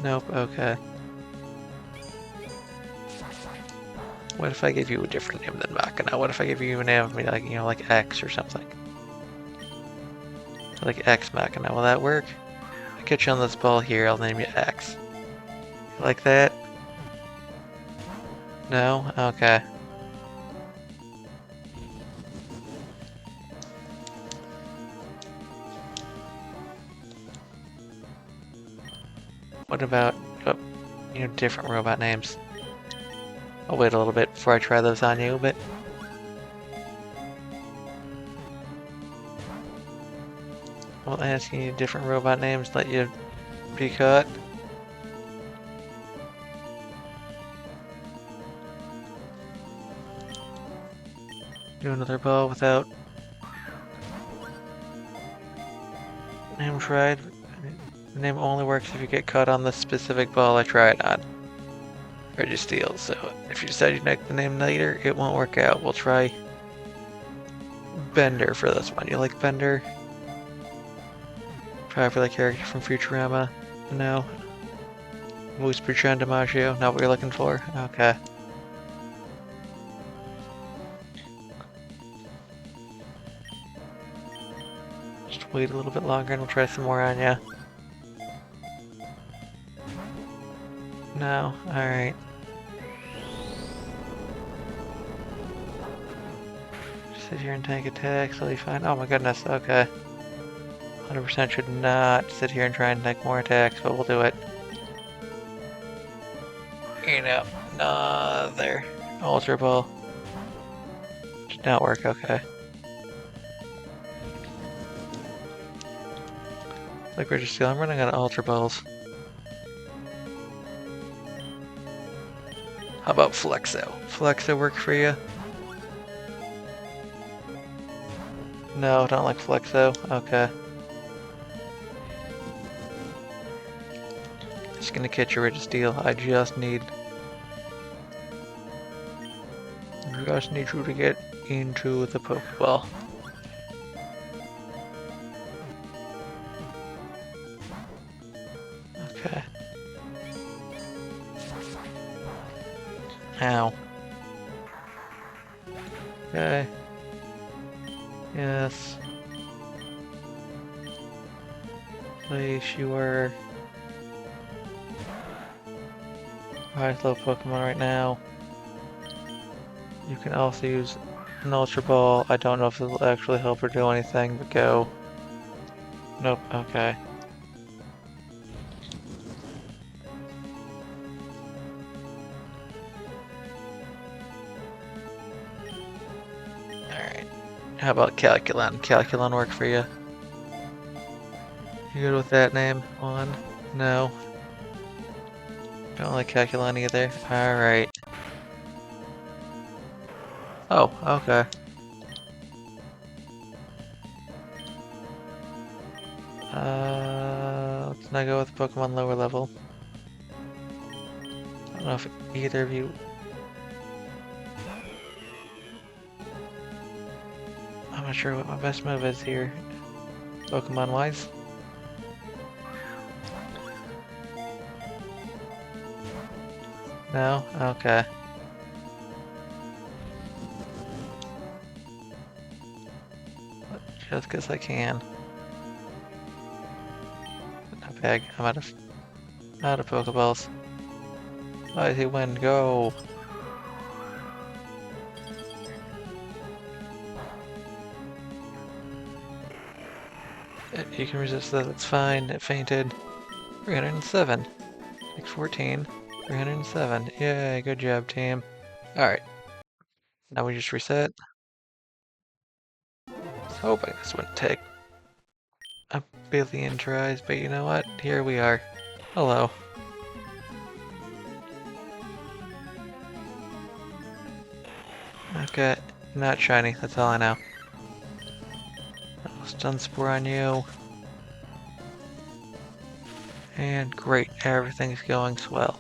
Nope, okay. What if I give you a different name than Machina? What if I give you a name like, you know, like X or something? Like X Machina, will that work? I catch you on this ball here, I'll name you X. You like that? No? Okay. What about, you know, different robot names? I'll wait a little bit before I try those on you, but... Well, asking you different robot names let you be caught. Do another ball without name tried. The name only works if you get caught on the specific ball I tried on. Regis Steel, so if you decide you'd like the name later, it won't work out. We'll try Bender for this one. You like Bender? Popular character from Futurama? No. Moose Bertrand DiMaggio? Not what you're looking for? Okay. Just wait a little bit longer and we'll try some more on ya. No? Alright. Sit here and tank attacks, will be fine. Oh my goodness, okay. 100% should not sit here and try and tank more attacks, but we'll do it. You know, another Ultra Ball. Did not work, okay. Like Regis Steel, I'm running out of Ultra Balls. How about Flexo? Flexo work for you? No, don't like Flexo. Okay. Just gonna catch a Regis Steel. I just need you to get into the Pokeball. Okay. Ow. Okay. Yes. Place your highest level Pokemon right now. You can also use an Ultra Ball. I don't know if it'll actually help or do anything, but go. Nope, okay. Alright. How about Calculon? Calculon work for you? You good with that name on? No. Don't like Calculon either. Alright. Oh, okay. Let's not go with Pokemon lower level. I don't know if either of you... I'm not sure what my best move is here, Pokemon-wise. No? Okay. Just because I can. No bag. I'm out of Pokeballs. Icy Wind, go! You can resist that, that's fine. It fainted. 307. 614. 307. Yay, good job, team. Alright. Now we just reset. I was hoping this wouldn't take a billion tries, but you know what? Here we are. Hello. Okay, not shiny, that's all I know. Stun Spore on you. And great, everything's going swell.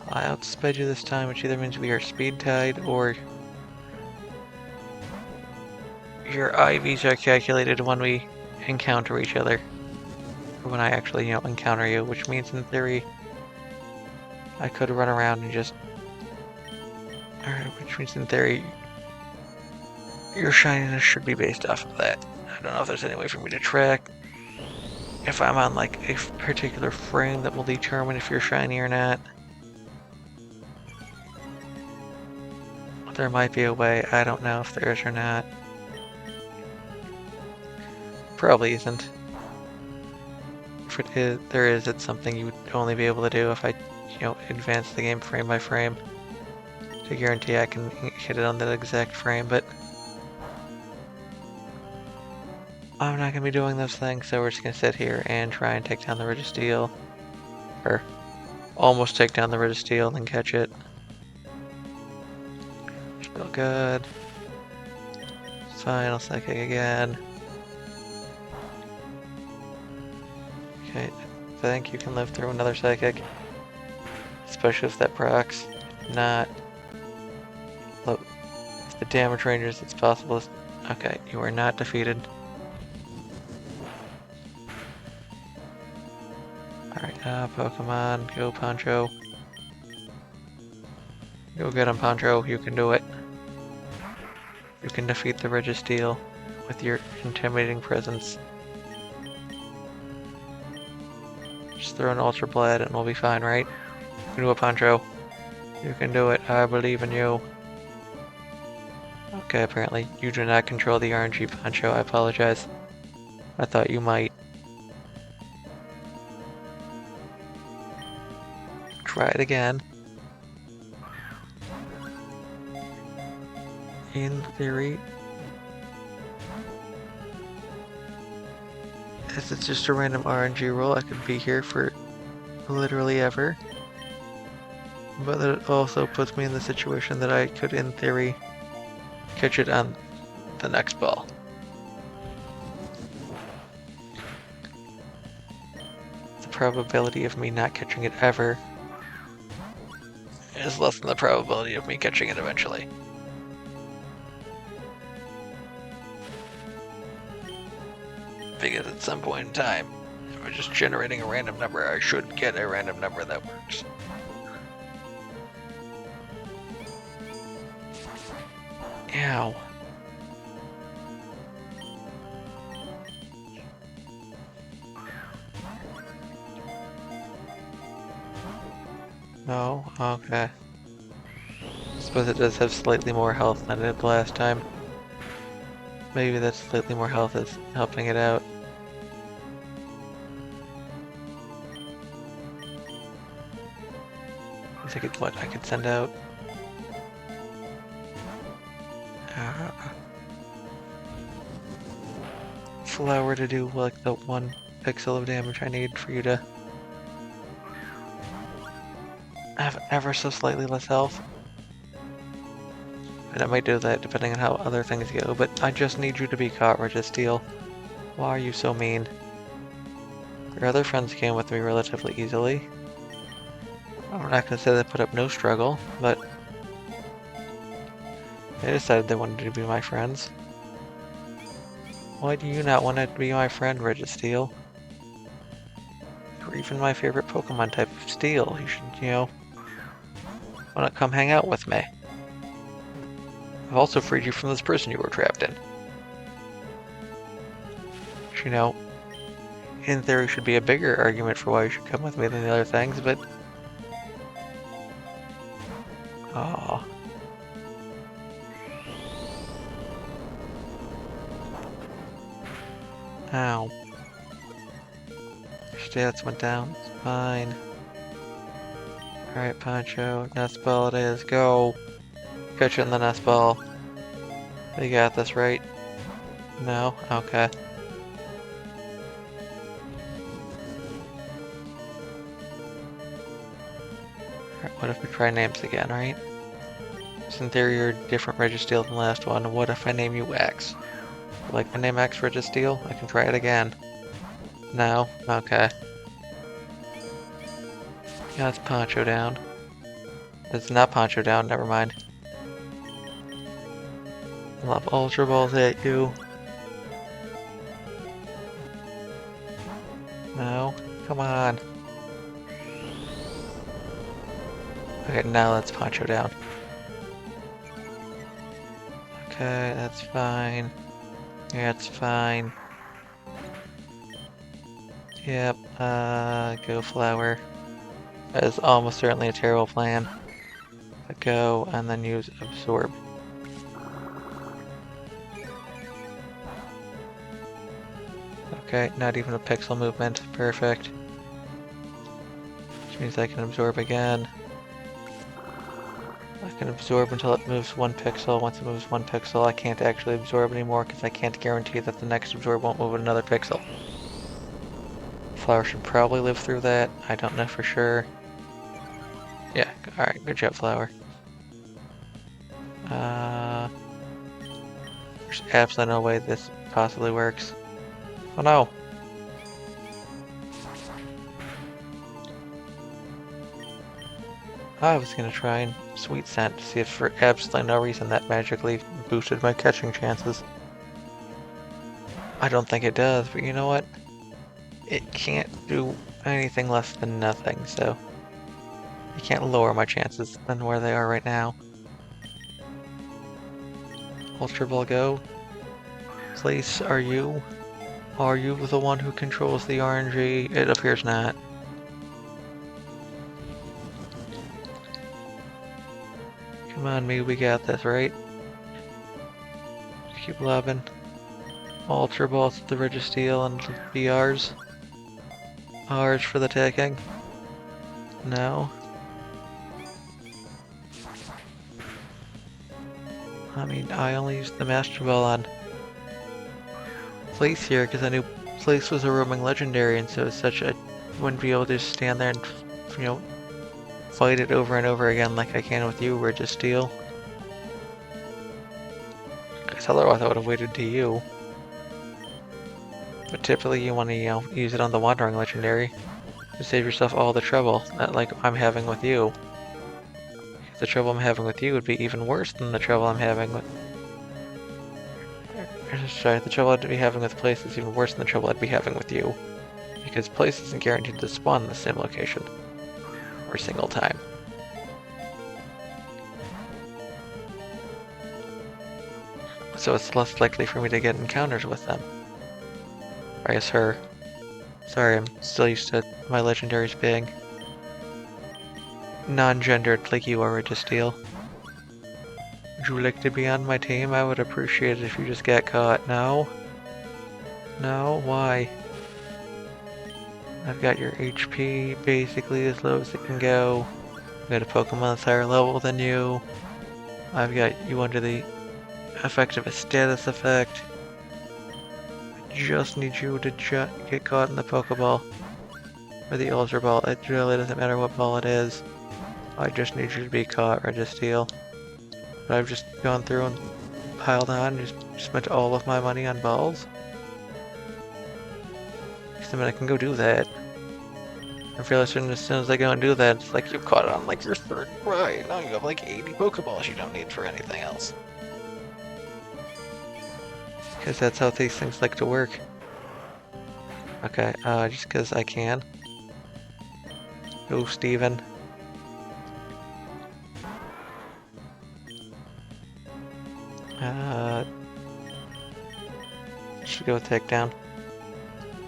I outsped you this time, which either means we are speed tied or your IVs are calculated when we encounter each other. Or when I actually, encounter you, which means in theory I could run around and just... Alright, which means in theory your shininess should be based off of that. I don't know if there's any way for me to track if I'm on like a particular frame that will determine if you're shiny or not. There might be a way, I don't know if there is or not. Probably isn't. If it is, there is, it's something you would only be able to do if I, advance the game frame by frame to guarantee I can hit it on that exact frame, but I'm not going to be doing those things, so we're just going to sit here and try and take down the Registeel. Or almost take down the Registeel and catch it. Feel good. Final Psychic again. Okay, I think you can live through another Psychic. Especially if that procs. Not. Look, if the damage ranges, it's possible. Okay, you are not defeated. Alright, Pokemon, go Poncho. Go get him, Poncho, you can do it. You can defeat the Registeel with your intimidating presence. Just throw an Ultra Blast and we'll be fine, right? You can do it, Poncho. You can do it, I believe in you. Okay, apparently you do not control the RNG, Poncho, I apologize. I thought you might. Try it again. In theory, as it's just a random RNG roll, I could be here for literally ever. But it also puts me in the situation that I could, in theory, catch it on the next ball. The probability of me not catching it ever is less than the probability of me catching it eventually. Because at some point in time, if I'm just generating a random number, I should get a random number that works. Ow. No? Okay. I suppose it does have slightly more health than it did last time. Maybe that slightly more health is helping it out. I think it's what I could send out. Flower to do like the 1 pixel of damage I need for you to have ever so slightly less health. and it might do that depending on how other things go, but I just need you to be caught, Registeel. Why are you so mean? Your other friends came with me relatively easily. I'm not gonna say they put up no struggle, but they decided they wanted to be my friends. Why do you not want to be my friend, Registeel? You're even my favorite Pokemon type of Steel. You should, wanna come hang out with me. I've also freed you from this prison you were trapped in. Which, in theory should be a bigger argument for why you should come with me than the other things, but... Aww. Ow. Your stats went down. It's fine. Alright, Poncho. Nest ball it is. Go! Catch it in the nest ball. You got this, right? No? Okay. Alright, what if we try names again, right? So in theory you're a different Registeel than the last one. What if I name you X? Like my name X Registeel? I can try it again. No? Okay. Yeah, it's Poncho down. It's not Poncho down, never mind. I love Ultra Balls at you. No? Come on. Okay, now that's Poncho down. Okay, that's fine. Yeah, it's fine. Yep, go Flower. That is almost certainly a terrible plan. But go, and then use Absorb. Okay, not even a pixel movement. Perfect. Which means I can absorb again. I can absorb until it moves 1 pixel. Once it moves 1 pixel, I can't actually absorb anymore because I can't guarantee that the next absorb won't move another pixel. Flower should probably live through that. I don't know for sure. Yeah, alright, good job, Flower. There's absolutely no way this possibly works. Oh no! I was gonna try and Sweet Scent to see if for absolutely no reason that magically boosted my catching chances. I don't think it does, but you know what? It can't do anything less than nothing, so you can't lower my chances than where they are right now. Ultra Ball go. Place, are you? Are you the one who controls the RNG? It appears not. Come on, me, we got this, right? Keep lobbing. Ultra Balls to the Registeel and be ours. Ours for the taking. No. I mean, I only used the Master Ball on Place here because I knew Place was a roaming legendary, and so such a wouldn't be able to just stand there and fight it over and over again like I can with you, Registeel. Because otherwise I would have waited to you. But typically you want to, use it on the Wandering Legendary to save yourself all the trouble that like I'm having with you. The trouble I'm having with you would be even worse than the trouble I'm having with... Sorry, the trouble I'd be having with Place is even worse than the trouble I'd be having with you. Because Place isn't guaranteed to spawn in the same location. Every single time. So it's less likely for me to get encounters with them. I guess her. Sorry, I'm still used to my legendaries being non-gendered like you are, Registeel. Would you like to be on my team? I would appreciate it if you just get caught. No? No? Why? I've got your HP basically as low as it can go. I've got a Pokemon that's higher level than you. I've got you under the effect of a status effect. I just need you to get caught in the Pokeball. Or the Ultra Ball. It really doesn't matter what ball it is. I just need you to be caught, Registeel. But I've just gone through and piled on, just spent all of my money on balls. I mean, I can go do that. I realize as soon as I go and do that, it's like you caught on like your third try. Now you have like 80 Pokeballs you don't need for anything else. Because that's how these things like to work. Okay, just because I can. Go, Steven. Should go take down.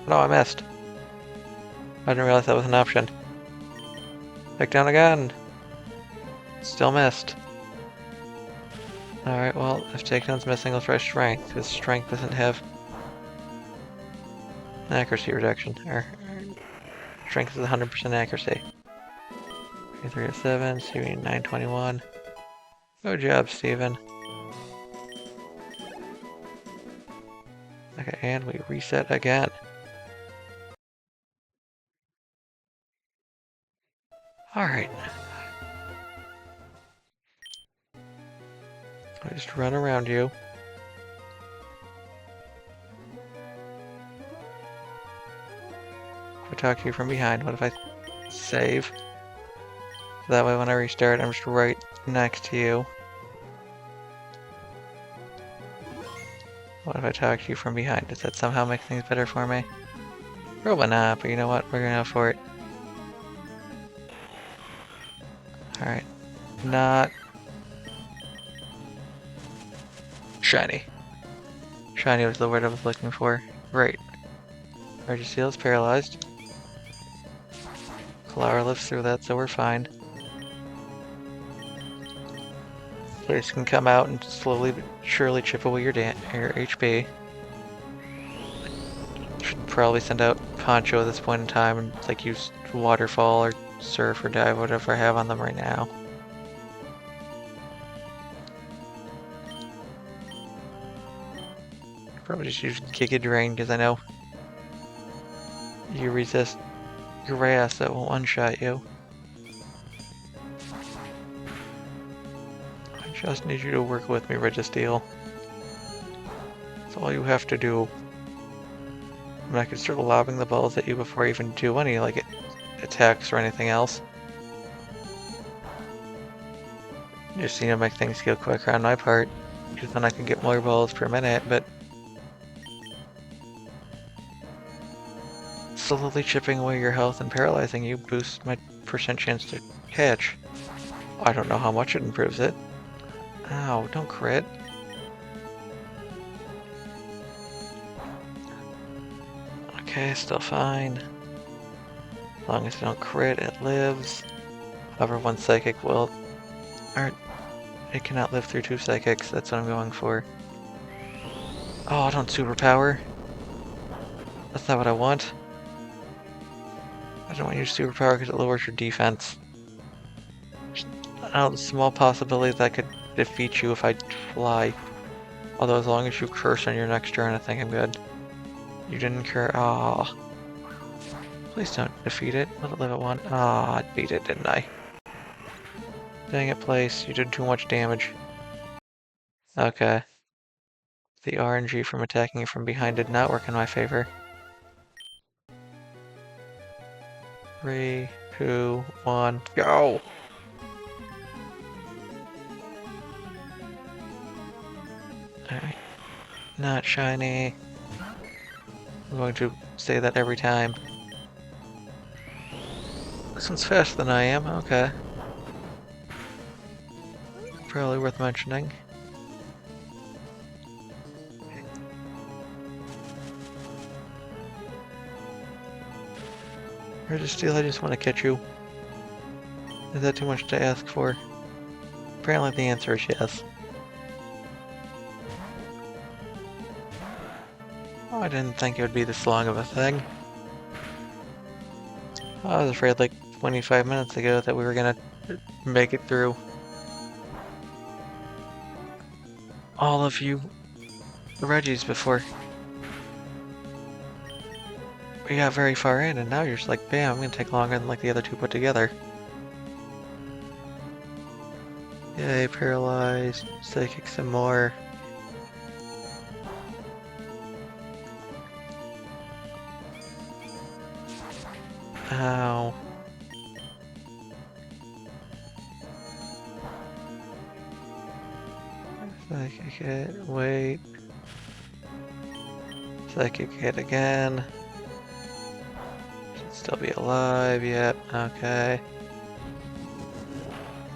No, I missed. I didn't realize that was an option. Take down again. Still missed. Alright, well, if takedown's missing, let's try strength, because strength doesn't have an accuracy reduction. Or strength is 100% accuracy. 307, CV 921. Good job, Steven. Okay, and we reset again. Alright. I just run around you. If I talk to you from behind, what if I save? So that way when I restart, I'm just right next to you. What if I talk to you from behind? Does that somehow make things better for me? Probably not, but you know what? We're gonna go for it. Alright. Not shiny. Shiny was the word I was looking for. Great. Regis is paralyzed. Clara lives through that, so we're fine. Players can come out and slowly but surely chip away your HP. Should probably send out Poncho at this point in time and like use Waterfall or Surf or Dive, whatever I have on them right now. Probably just use Giga Drain because I know you resist grass that will one-shot you. I just need you to work with me, Regis. That's all you have to do. I mean, I can start lobbing the balls at you before I even do any like attacks or anything else. Just need to make things go quicker on my part, because then I can get more balls per minute, but slowly chipping away your health and paralyzing you boosts my percent chance to catch. I don't know how much it improves it. Ow, don't crit. Okay, still fine. As long as I don't crit, it lives. However, one psychic will... Or, it cannot live through two psychics, that's what I'm going for. Oh, don't superpower. That's not what I want. I don't want your superpower because it lowers your defense. There's a small possibility that I could defeat you if I fly. Although as long as you curse on your next turn, I think I'm good. You didn't curse. Aww. Please don't defeat it. Let it live at 1. Ah, I beat it, didn't I? Dang it, place. You did too much damage. Okay. The RNG from attacking it from behind did not work in my favor. 3, 2, 1, go! Alright. Not shiny. I'm going to say that every time. This one's faster than I am, okay. Probably worth mentioning. Regis, I just want to catch you. Is that too much to ask for? Apparently the answer is yes. Oh, I didn't think it would be this long of a thing. I was afraid like 25 minutes ago that we were gonna make it through all of you Regis before we got very far in, and now you're just like, bam, I'm gonna take longer than like the other two put together. Yay, paralyzed. Psychic some more. Ow. Psychic hit, wait. Psychic hit again. Should still be alive, yep, okay.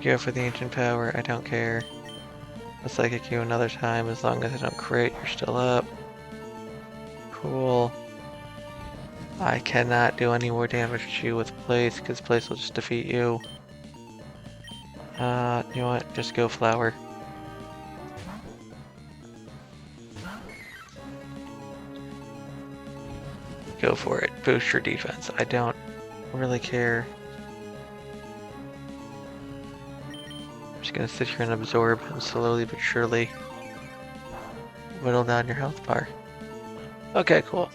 Go for the ancient power, I don't care. I'll psychic you another time as long as I don't crit, you're still up. Cool. I cannot do any more damage to you with Place, because Place will just defeat you. You know what? Just go Flower. Go for it. Boost your defense. I don't really care. I'm just gonna sit here and absorb and slowly but surely whittle down your health bar. Okay, cool.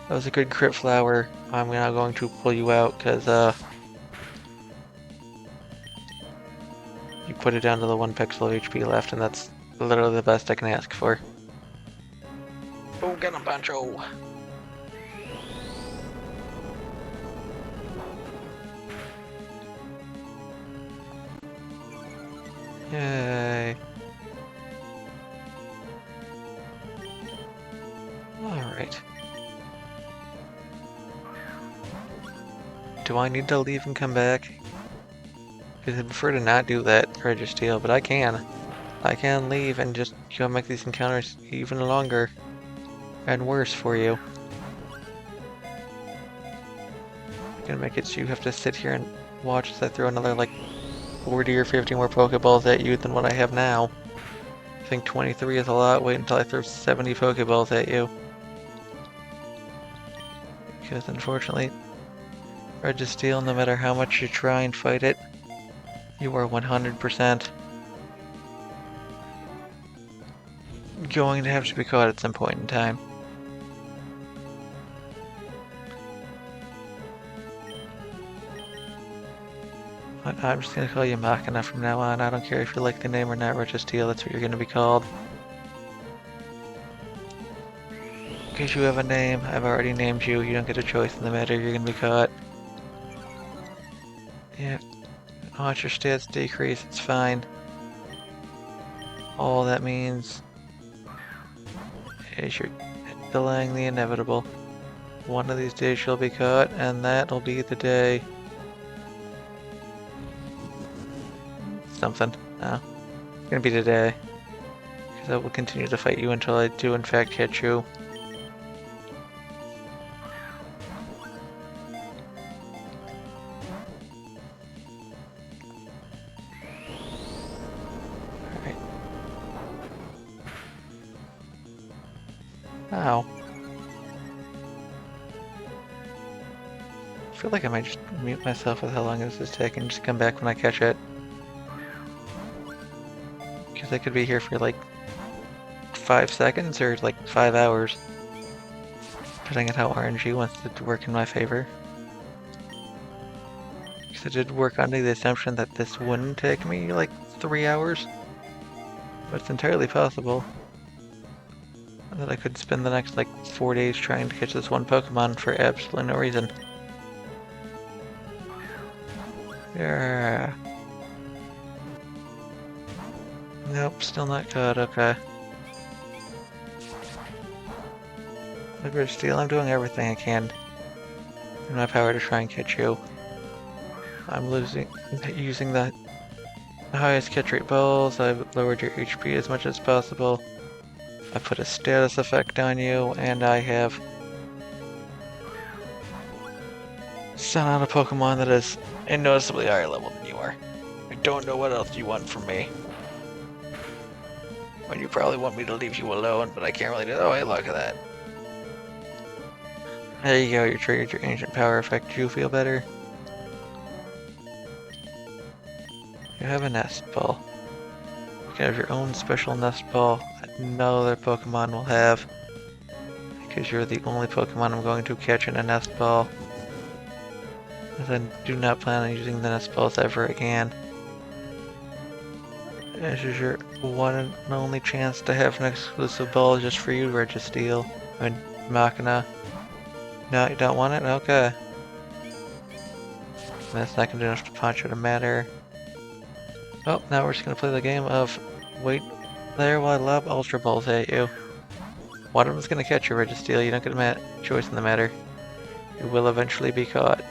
That was a good crit Flower. I'm now going to pull you out because you put it down to the 1 pixel of HP left, and that's literally the best I can ask for. Oh, get him, Poncho! Yay. Alright. Do I need to leave and come back? Because I'd prefer to not do that, Regis deal, but I can. I can leave and just make these encounters even longer and worse for you. I'm gonna make it so you have to sit here and watch as I throw another like 40 or 50 more Pokeballs at you than what I have now. I think 23 is a lot. Wait until I throw 70 Pokeballs at you. Because unfortunately, Regis Steel, no matter how much you try and fight it, you are 100% going to have to be caught at some point in time. But I'm just gonna call you Machina from now on. I don't care if you like the name or not, Regis Steel, that's what you're gonna be called. Because you have a name, I've already named you, you don't get a choice in the matter, you're gonna be caught. Yeah. Watch your stats decrease, it's fine. All that means is you're delaying the inevitable. One of these days you'll be caught, and that'll be the day. Something. No. It's gonna be today. Because I will continue to fight you until I do in fact hit you. Ow. I feel like I might just mute myself with how long this is taking, just come back when I catch it. Because I could be here for like 5 seconds or like 5 hours. Depending on how RNG wants to work in my favor. Because I did work under the assumption that this wouldn't take me like 3 hours. But it's entirely possible that I could spend the next like 4 days trying to catch this one Pokemon for absolutely no reason. Yeah. Nope, still not caught, okay. Liberty Steel, I'm doing everything I can in my power to try and catch you. I'm using the highest catch rate balls, I've lowered your HP as much as possible. I put a status effect on you, and I have sent out a Pokemon that is a noticeably higher level than you are. I don't know what else you want from me. When you probably want me to leave you alone, but I can't really do that. Oh, hey, look at that. There you go, you triggered your ancient power effect. Do you feel better? You have a nest ball. You can have your own special nest ball that no other Pokemon will have. Because you're the only Pokemon I'm going to catch in a nest ball. As I do not plan on using the nest balls ever again. This is your one and only chance to have an exclusive ball just for you, Regis. I mean, Machina. No, you don't want it? Okay. That's not gonna do enough to Poncho to matter. Oh, now we're just gonna play the game of wait there while I lob Ultra Balls at you. One of them's gonna catch you, Regis. You don't get a choice in the matter. You will eventually be caught.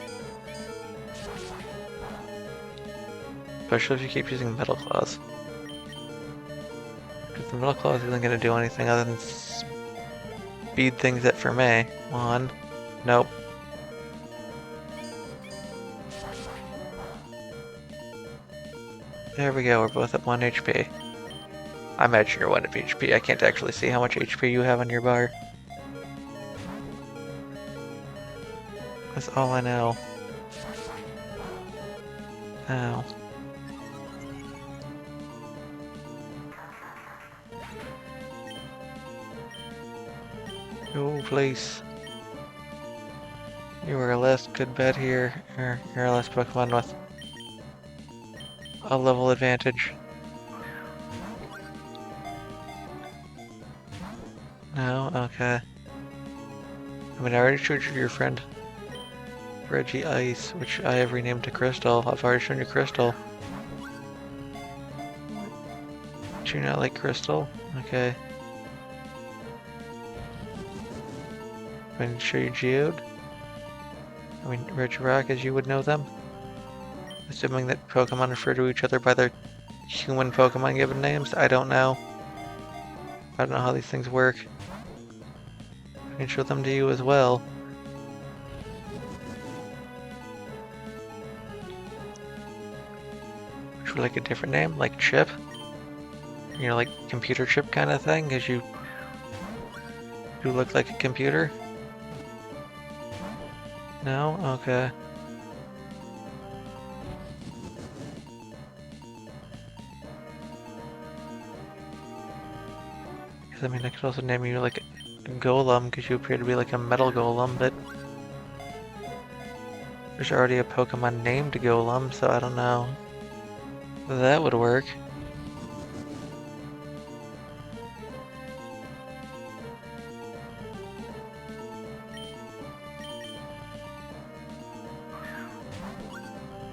Especially if you keep using Metal Claws. Because the Metal Claws isn't gonna do anything other than speed things up for me. One. Nope. There we go, we're both at 1 HP. I imagine you're 1 HP. I can't actually see how much HP you have on your bar. That's all I know. Ow. Oh, please. You were a last good bet here. You're our last Pokemon with a level advantage. No? Okay. I mean, I already showed you your friend Reggie Ice, which I have renamed to Crystal. I've already shown you Crystal. Do you not like Crystal? Okay. I'm going to show you Geode. I mean, Regirock, as you would know them. Assuming that Pokemon refer to each other by their human Pokemon given names. I don't know. I don't know how these things work. I can show them to you as well. Would you like a different name? Like Chip? You know, like computer chip kind of thing? Because you look like a computer? No? Okay. Because I mean, I could also name you like a Golem, because you appear to be like a metal golem, but there's already a Pokemon named Golem, so I don't know. That would work.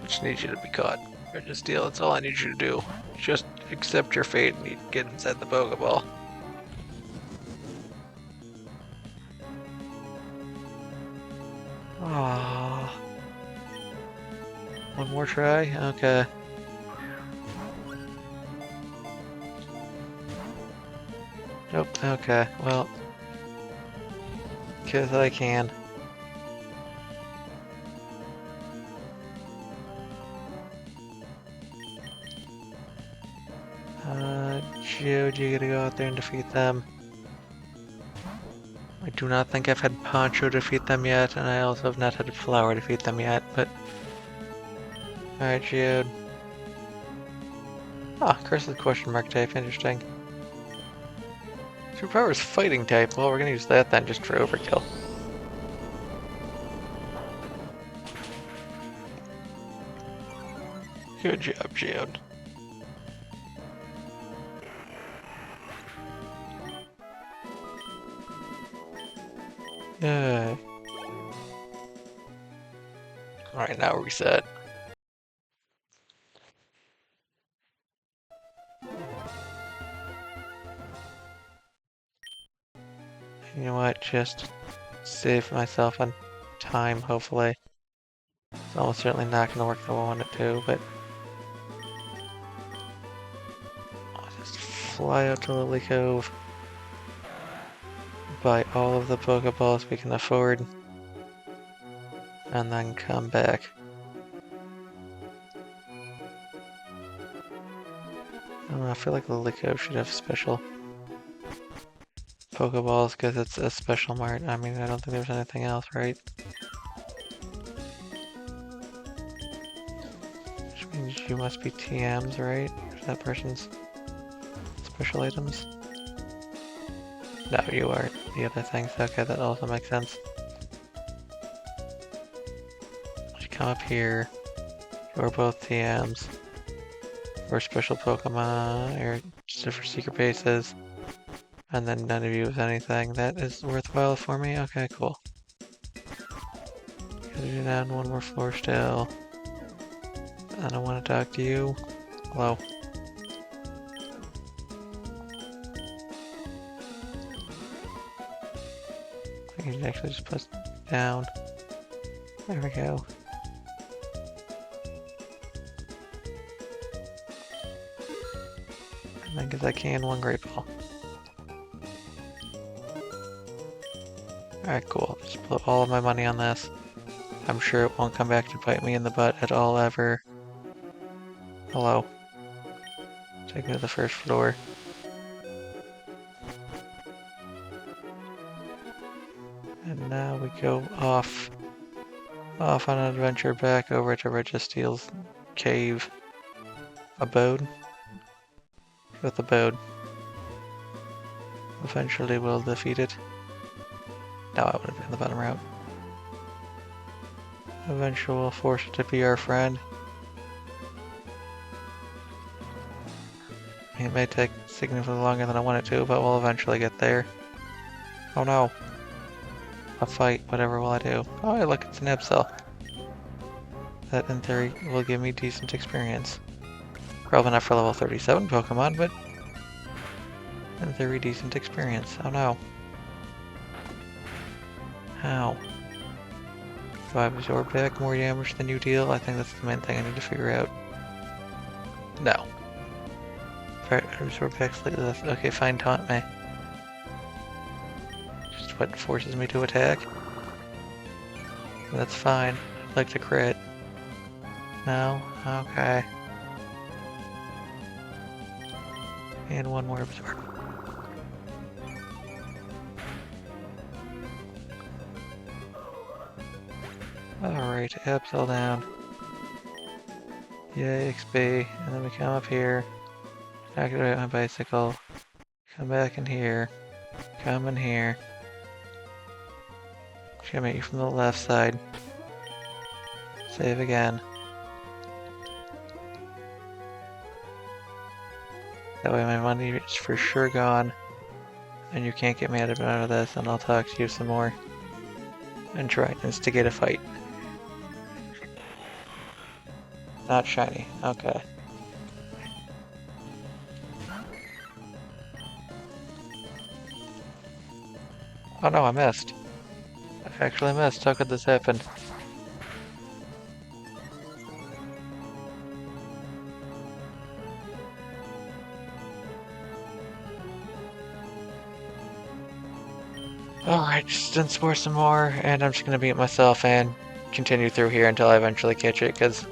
I just need you to be caught. That's all I need you to do. Just accept your fate and you get inside the Pokeball. Aww. One more try? Okay. Nope, okay, well. 'Cause I can. Geode, you gotta go out there and defeat them. I do not think I've had Poncho defeat them yet, and I also have not had Flower defeat them yet, but... Alright, Geode. Ah, Curse is question mark type, interesting. Superpower is fighting type, well we're gonna use that then, just for overkill. Good job, Geode. Yay. Alright, now reset. You know what, just save myself on time, hopefully. It's almost certainly not going to work the way I want it to, but... I'll just fly out to Lily Cove. Buy all of the Pokeballs we can afford. And then come back. I don't know, I feel like Lily Cove should have special Pokeballs because it's a special mart. I mean, I don't think there's anything else, right? Which means you must be TMs, right? If that person's special items. No, you are the other things. Okay, that also makes sense. You come up here. You're both TMs. or special Pokemon, or different secret bases, and then none of you with anything that is worthwhile for me? Okay, cool. Do down one more floor still. I don't want to talk to you. Hello. I can actually just press down. There we go. And then because I can, one Great Ball. Alright, cool. Just put all of my money on this. I'm sure it won't come back to bite me in the butt at all ever. Hello. Take me to the first floor. And now we go off on an adventure back over to Regis cave abode. With abode. Eventually we'll defeat it. No, I would have been the bottom route. Eventually we'll force it to be our friend. It may take significantly longer than I want it to, but we'll eventually get there. Oh no. A fight, whatever will I do? Oh, hey, look, it's an Absol. That, in theory, will give me decent experience. Probably not for level 37 Pokemon, but in theory, decent experience. Oh no. How? Do I absorb back more damage than you deal? I think that's the main thing I need to figure out. No. Absorb back slightly less. Okay, fine, taunt me. Just what forces me to attack. That's fine. I'd like to crit. No? Okay. And one more absorb. Alright, Absol down. Yay, XP. And then we come up here. Activate my bicycle. Come back in here. Come in here. Come at you from the left side. Save again. That way my money is for sure gone. And you can't get me out of this, and I'll talk to you some more. And try and instigate a fight. Not shiny. Okay. Oh no, I missed. I actually missed. How could this happen? Alright, just explore some more, and I'm just gonna beat myself and continue through here until I eventually catch it, because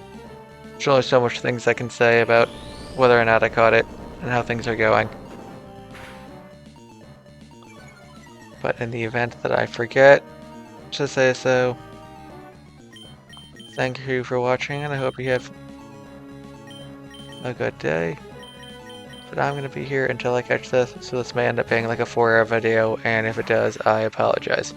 there's only so much things I can say about whether or not I caught it and how things are going. But in the event that I forget to say so, thank you for watching, and I hope you have a good day. But I'm going to be here until I catch this, so this may end up being like a 4-hour video, and if it does, I apologize.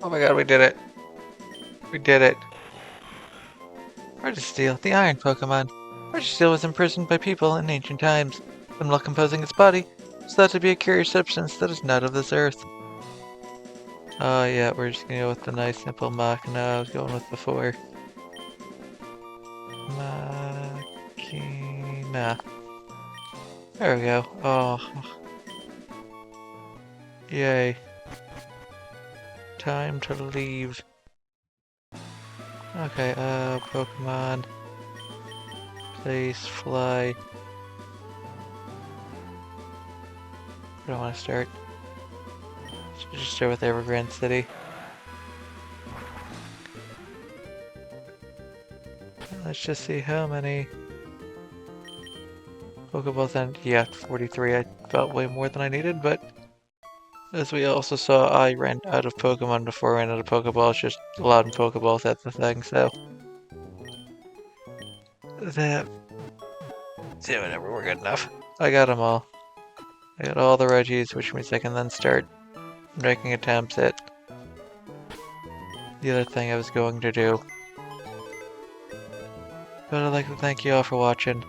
Oh my god, we did it. We did it. Registeel, the iron Pokemon. Registeel was imprisoned by people in ancient times. When while composing its body, it's thought to be a curious substance that is not of this earth. Oh yeah, we're just gonna go with the nice simple Machina I was going with before. Machina. There we go. Oh. Yay. Time to leave. Okay, Pokemon. Place, fly. Where do I want to start? Should just start with Evergrande City. Let's just see how many Pokeballs and yeah, 43. I felt way more than I needed, but as we also saw, I ran out of Pokemon before I ran out of Pokeballs, just allowed in Pokeballs, that's the thing, so that yeah, whatever, we're good enough. I got them all. I got all the Regis, which means I can then start making attempts at the other thing I was going to do. But I'd like to thank you all for watching,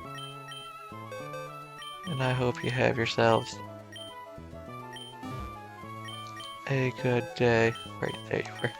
and I hope you have yourselves a good day. Right, there you are.